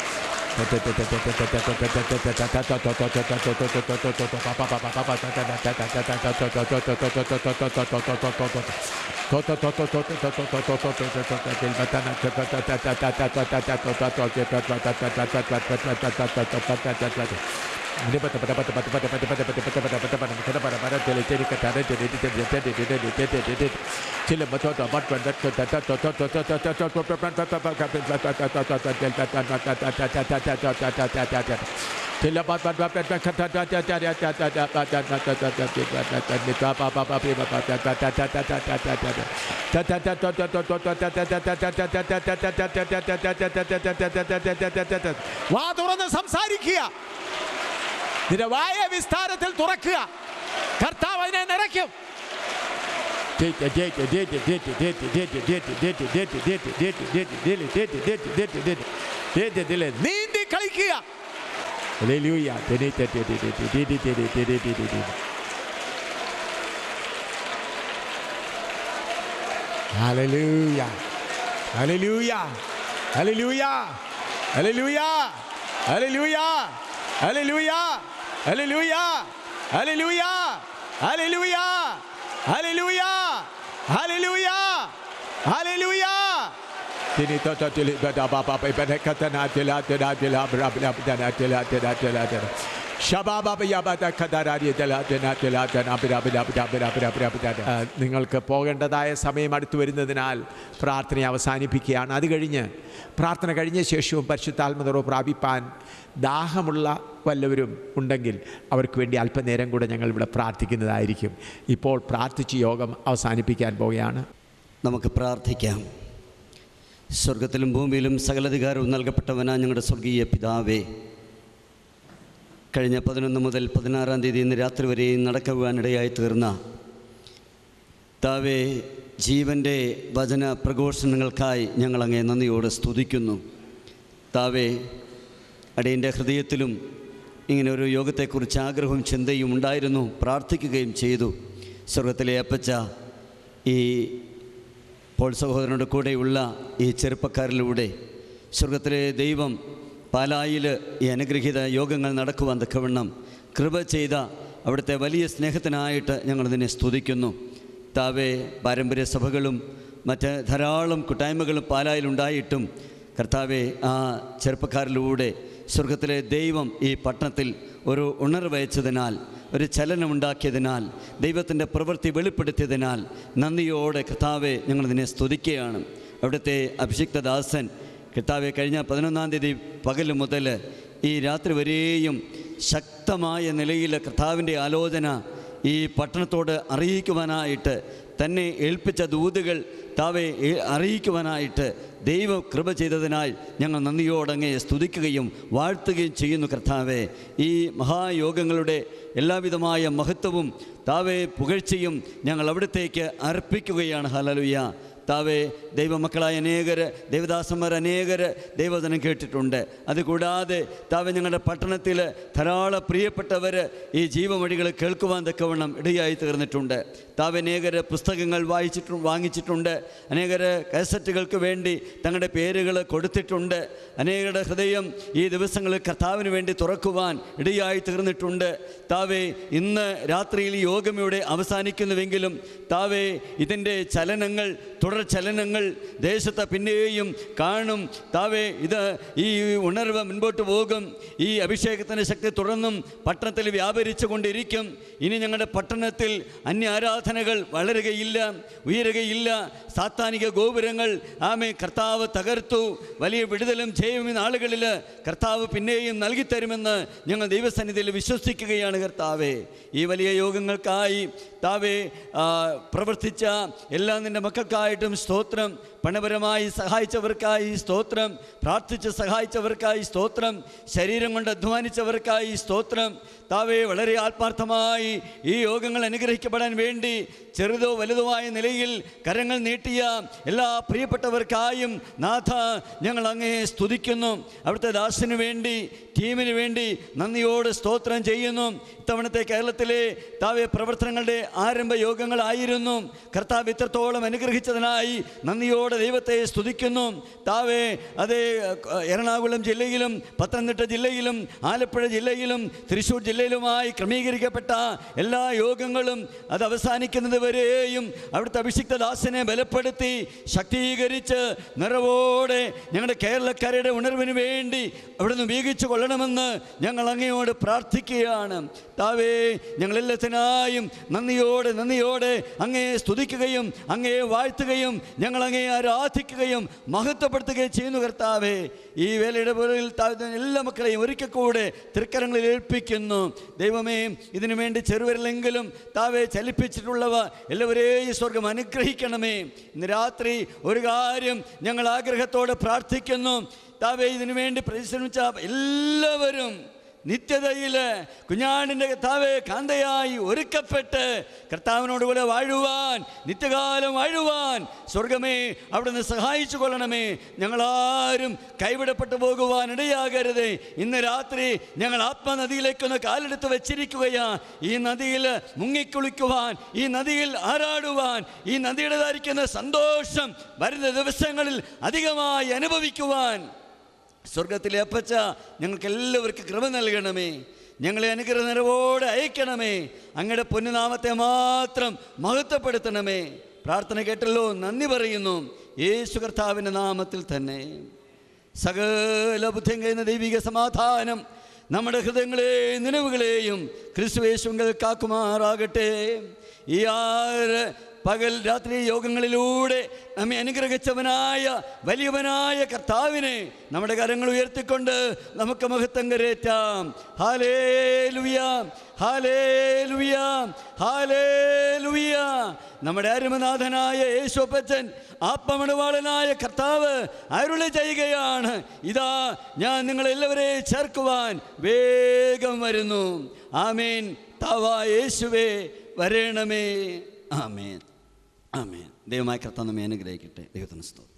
വാ തുറന്ന് സംസാരിക്കുക. നിരവായ വിസ്താരത്തിൽ തുറക്കുക. കർത്താവ് അതിനെ നിറയ്ക്കും. നീന്തി കളിക്കുക. ഹല്ലേലൂയ. ഹല്ലേലൂയ. ഹല്ലേലൂയ. ഹല്ലേലൂയ. ഹല്ലേലൂയ. ഹല്ലേലൂയ. ഹല്ലേലൂയ. ഹല്ലേലൂയ. ഹല്ലേലൂയ. ഹല്ലേലൂയ. ഹല്ലേലൂയ. ഹല്ലേലൂയ. ഹല്ലേലൂയ. നിങ്ങൾക്ക് പോകേണ്ടതായ സമയം അടുത്തു വരുന്നതിനാൽ പ്രാർത്ഥന അവസാനിപ്പിക്കുകയാണ്. അത് കഴിഞ്ഞ് പ്രാർത്ഥന കഴിഞ്ഞ ശേഷവും പരിശുദ്ധാത്മനിറവ് പ്രാപിപ്പാൻ ദാഹമുള്ള വല്ലവരും ഉണ്ടെങ്കിൽ അവർക്ക് വേണ്ടി അല്പനേരം കൂടെ ഞങ്ങൾ ഇവിടെ പ്രാർത്ഥിക്കുന്നതായിരിക്കും. ഇപ്പോൾ പ്രാർത്ഥിച്ച് യോഗം അവസാനിപ്പിക്കാൻ പോവുകയാണ്. നമുക്ക് പ്രാർത്ഥിക്കാം. സ്വർഗത്തിലും ഭൂമിയിലും സകലധികാരവും നൽകപ്പെട്ടവനാ ഞങ്ങളുടെ സ്വർഗീയ പിതാവേ, കഴിഞ്ഞ 11 മുതൽ 16 തീയതി ഇന്ന് രാത്രി വരെയും നടക്കുവാനിടയായി തീർന്ന താവേ ജീവൻ്റെ വചന പ്രഘോഷണങ്ങൾക്കായി ഞങ്ങളങ്ങേ നന്ദിയോടെ സ്തുതിക്കുന്നു. താവേ അടിയൻ്റെ ഹൃദയത്തിലും ഇങ്ങനെ ഒരു യോഗത്തെക്കുറിച്ച് ആഗ്രഹവും ചിന്തയും ഉണ്ടായിരുന്നു, പ്രാർത്ഥിക്കുകയും ചെയ്തു. സ്വർഗത്തിലെ അപ്പച്ച ഈ പോൾ സഹോദരനോട് കൂടെയുള്ള ഈ ചെറുപ്പക്കാരിലൂടെ സ്വർഗത്തിലെ ദൈവം പാലായിൽ ഈ അനുഗ്രഹീത യോഗങ്ങൾ നടക്കുവാൻ തക്കവണ്ണം കൃപ ചെയ്ത അവിടുത്തെ വലിയ സ്നേഹത്തിനായിട്ട് ഞങ്ങളിതിനെ സ്തുതിക്കുന്നു. താവേ പാരമ്പര്യ സഭകളും മറ്റ് ധാരാളം കൂട്ടായ്മകളും പാലായിലുണ്ടായിട്ടും കർത്താവെ ആ ചെറുപ്പക്കാരിലൂടെ സ്വർഗത്തിലെ ദൈവം ഈ പട്ടണത്തിൽ ഒരു ഉണർവയച്ചതിനാൽ, ഒരു ചലനമുണ്ടാക്കിയതിനാൽ, ദൈവത്തിൻ്റെ പ്രവൃത്തി വെളിപ്പെടുത്തിയതിനാൽ നന്ദിയോടെ കർത്താവെ ഞങ്ങളിതിനെ സ്തുതിക്കുകയാണ്. അവിടുത്തെ അഭിഷിക്തദാസൻ കർത്താവെ കഴിഞ്ഞ 11 തീയതി പകൽ മുതൽ ഈ രാത്രി വരെയും ശക്തമായ നിലയിൽ കർത്താവിൻ്റെ ആലോചന ഈ പട്ടണത്തോട് അറിയിക്കുവാനായിട്ട്, തന്നെ ഏൽപ്പിച്ച ദൂതുകൾ താവെ അറിയിക്കുവാനായിട്ട് ദൈവം കൃപ ചെയ്തതിനായി ഞങ്ങൾ നന്ദിയോടങ്ങേ സ്തുതിക്കുകയും വാഴ്ത്തുകയും ചെയ്യുന്നു. കർത്താവെ ഈ മഹായോഗങ്ങളുടെ എല്ലാവിധമായ മഹത്വവും താവെ പുകഴ്ചയും ഞങ്ങൾ അവിടത്തേക്ക് അർപ്പിക്കുകയാണ്. ഹല്ലേലൂയ. താവേ ദൈവമക്കളായ അനേകർ, ദേവദാസന്മാർ അനേകർ ദൈവവചനം കേട്ടിട്ടുണ്ട്. അതുകൂടാതെ താവേ ഞങ്ങളുടെ പട്ടണത്തിൽ ധാരാളം പ്രിയപ്പെട്ടവർ ഈ ജീവവഴികൾ കേൾക്കുവാൻ തക്കവണ്ണം ഇടയായി തീർന്നിട്ടുണ്ട്. താവേ അനേകർ പുസ്തകങ്ങൾ വാങ്ങിച്ചിട്ടുണ്ട്, അനേകർ കാസറ്റുകൾക്ക് വേണ്ടി തങ്ങളുടെ പേരുകൾ കൊടുത്തിട്ടുണ്ട്. അനേകരുടെ ഹൃദയം ഈ ദിവസങ്ങളിൽ കർത്താവിന് വേണ്ടി തുറക്കുവാൻ ഇടയായി തീർന്നിട്ടുണ്ട്. താവേ ഇന്ന് രാത്രിയിൽ ഈ യോഗം ഇവിടെ അവസാനിക്കുന്നുവെങ്കിലും താവേ ഇതിൻ്റെ ചലനങ്ങൾ, തുടർ ചലനങ്ങൾ ദേശത്ത് പിന്നെയും കാണും. താവേ ഇത് ഈ ഉണർവ് മുൻപോട്ട് പോകും. ഈ അഭിഷേകത്തിൻ്റെ ശക്തി തുടർന്നും പട്ടണത്തിൽ വ്യാപരിച്ചു കൊണ്ടിരിക്കും. ഇനി ഞങ്ങളുടെ പട്ടണത്തിൽ അന്യ ആരാധനകൾ വളരുകയില്ല, ഉയരുകയില്ല. സാത്താനിക ഗോപുരങ്ങൾ ആമേ കർത്താവ് തകർത്തു. വലിയ വിടുതലും ജയവും ഈ നാളുകളിൽ കർത്താവ് പിന്നെയും നൽകിത്തരുമെന്ന് ഞങ്ങൾ ദൈവസന്നിധിയിൽ വിശ്വസിക്കുകയാണ്. കർത്താവേ ഈ വലിയ യോഗങ്ങൾക്കായി താവേ പ്രവർത്തിച്ച എല്ലാ നിൻ്റെ മക്കൾക്കായിട്ടും സ്തോത്രം. പണപരമായി സഹായിച്ചവർക്കായി സ്തോത്രം. പ്രാർത്ഥിച്ച് സഹായിച്ചവർക്കായി സ്തോത്രം. ശരീരം കൊണ്ട് അധ്വാനിച്ചവർക്കായി സ്തോത്രം. താവേ വളരെ ആത്മാർത്ഥമായി ഈ യോഗങ്ങൾ അനുഗ്രഹിക്കപ്പെടാൻ വേണ്ടി ചെറുതോ വലുതോ ആയ നിലയിൽ കരങ്ങൾ നീട്ടിയ എല്ലാ പ്രിയപ്പെട്ടവർക്കായും നാഥ ഞങ്ങൾ അങ്ങേ സ്തുതിക്കുന്നു. അവിടുത്തെ ദാസന് വേണ്ടി, ടീമിന് വേണ്ടി നന്ദിയോട് സ്തോത്രം ചെയ്യുന്നു. ഇത്തവണത്തെ കേരളത്തിലെ താവേ പ്രവർത്തനങ്ങളുടെ ആരംഭ യോഗങ്ങളായിരുന്നു. കർത്താവ് ഇത്രത്തോളം അനുഗ്രഹിച്ചതിനായി നന്ദിയോടെ ദൈവത്തെ സ്തുതിക്കുന്നു. താവേ അതേ എറണാകുളം ജില്ലയിലും പത്തനംതിട്ട ജില്ലയിലും ആലപ്പുഴ ജില്ലയിലും തൃശ്ശൂർ ജില്ലയിലുമായി ക്രമീകരിക്കപ്പെട്ട എല്ലാ യോഗങ്ങളും അത് അവസാനിക്കുന്നത് വരെയും അവിടുത്തെ അഭിഷിക്തദാസനെ ബലപ്പെടുത്തി ശക്തീകരിച്ച് നിറവോടെ ഞങ്ങളുടെ കേരളക്കാരുടെ ഉണർവിന് വേണ്ടി അവിടുന്ന് വീഗിച്ചു കൊള്ളണമെന്ന് ഞങ്ങൾ അങ്ങയോട് പ്രാർത്ഥിക്കുകയാണ്. താവേ ഞങ്ങളെല്ലാത്തിനായും നന്ദിയോടെ അങ്ങേ സ്തുതിക്കുകയും അങ്ങേ വാഴ്ത്തുകയും ഞങ്ങൾ അങ്ങേ ആരാധിക്കുകയും മഹത്വപ്പെടുത്തുകയും ചെയ്യുന്നു. കർത്താവേ ഈ വേലയുടെ പുറകിൽ എല്ലാ മക്കളെയും ഒരിക്കൽ കൂടെ തൃക്കരങ്ങളിൽ ഏൽപ്പിക്കുന്നു. ദൈവമേ ഇതിനു വേണ്ടി ചെറുവരിലെങ്കിലും താവേ ചലിപ്പിച്ചിട്ടുള്ളവ എല്ലാവരെയും സ്വർഗം അനുഗ്രഹിക്കണമേ. ഇന്ന് രാത്രി ഒരു കാര്യം ഞങ്ങൾ ആഗ്രഹത്തോടെ പ്രാർത്ഥിക്കുന്നു. താവേ ഇതിനു വേണ്ടി പരിശ്രമിച്ച എല്ലാവരും നിത്യതയിൽ കുഞ്ഞാടിൻ്റെ താവേ കാന്തയായി ഒരുക്കപ്പെട്ട് കർത്താവിനോടുകൂടെ വാഴുവാൻ, നിത്യകാലം വാഴുവാൻ സ്വർഗമേ അവിടുന്ന് സഹായിച്ചു കൊള്ളണമേ. ഞങ്ങളാരും കൈവിടപ്പെട്ടു പോകുവാൻ ഇടയാകരുതേ. ഇന്ന് രാത്രി ഞങ്ങൾ ആത്മനദിയിലേക്കൊന്ന് കാലെടുത്ത് വെച്ചിരിക്കുകയാ. ഈ നദിയിൽ മുങ്ങിക്കുളിക്കുവാൻ, ഈ നദിയിൽ ആറാടുവാൻ, ഈ നദിയുടേതായിരിക്കുന്ന സന്തോഷം വരുന്ന ദിവസങ്ങളിൽ അധികമായി അനുഭവിക്കുവാൻ സ്വർഗത്തിലെ അപ്പച്ച ഞങ്ങൾക്ക് എല്ലാവർക്കും കൃപ നൽകണമേ. ഞങ്ങളെ അനുഗ്രഹ നിറവോടെ അയക്കണമേ. അങ്ങയുടെ പൊന്നുനാമത്തെ മാത്രം മഹത്വപ്പെടുത്തണമേ. പ്രാർത്ഥന കേട്ടല്ലോ, നന്ദി പറയുന്നു. യേശു കർത്താവിൻ്റെ നാമത്തിൽ തന്നെ. സകല ബുദ്ധിയും കഴിയുന്ന ദൈവിക സമാധാനം നമ്മുടെ ഹൃദയങ്ങളെയും നിലവുകളെയും ക്രിസ്തുയേശുവിൽ കാക്കുമാറാകട്ടെ. ഈ 6 പകൽ രാത്രി യോഗങ്ങളിലൂടെ നമ്മെ അനുഗ്രഹിച്ചവനായ വലിയവനായ കർത്താവിനെ നമ്മുടെ കരങ്ങൾ ഉയർത്തിക്കൊണ്ട് നമുക്ക് മഹത്വം കരേറ്റാം. ഹല്ലേലൂയ, ഹല്ലേലൂയ, ഹല്ലേലൂയ. നമ്മുടെ അരുമനാഥനായ യേശുപ്പച്ചൻ ആത്മമണവാളനായ കർത്താവ് അരുളി ചെയ്യുകയാണ്, ഇതാ ഞാൻ നിങ്ങളെല്ലാവരെയും ചേർക്കുവാൻ വേഗം വരുന്നു. ആമേൻ. താവാ യേശുവേ വരണമേ. ആമേൻ, ആമേൻ. ദൈവമായ കർത്താവ് നമ്മെ അനുഗ്രഹിക്കട്ടെ. ദൈവത്തിന് സ്തോത്രം.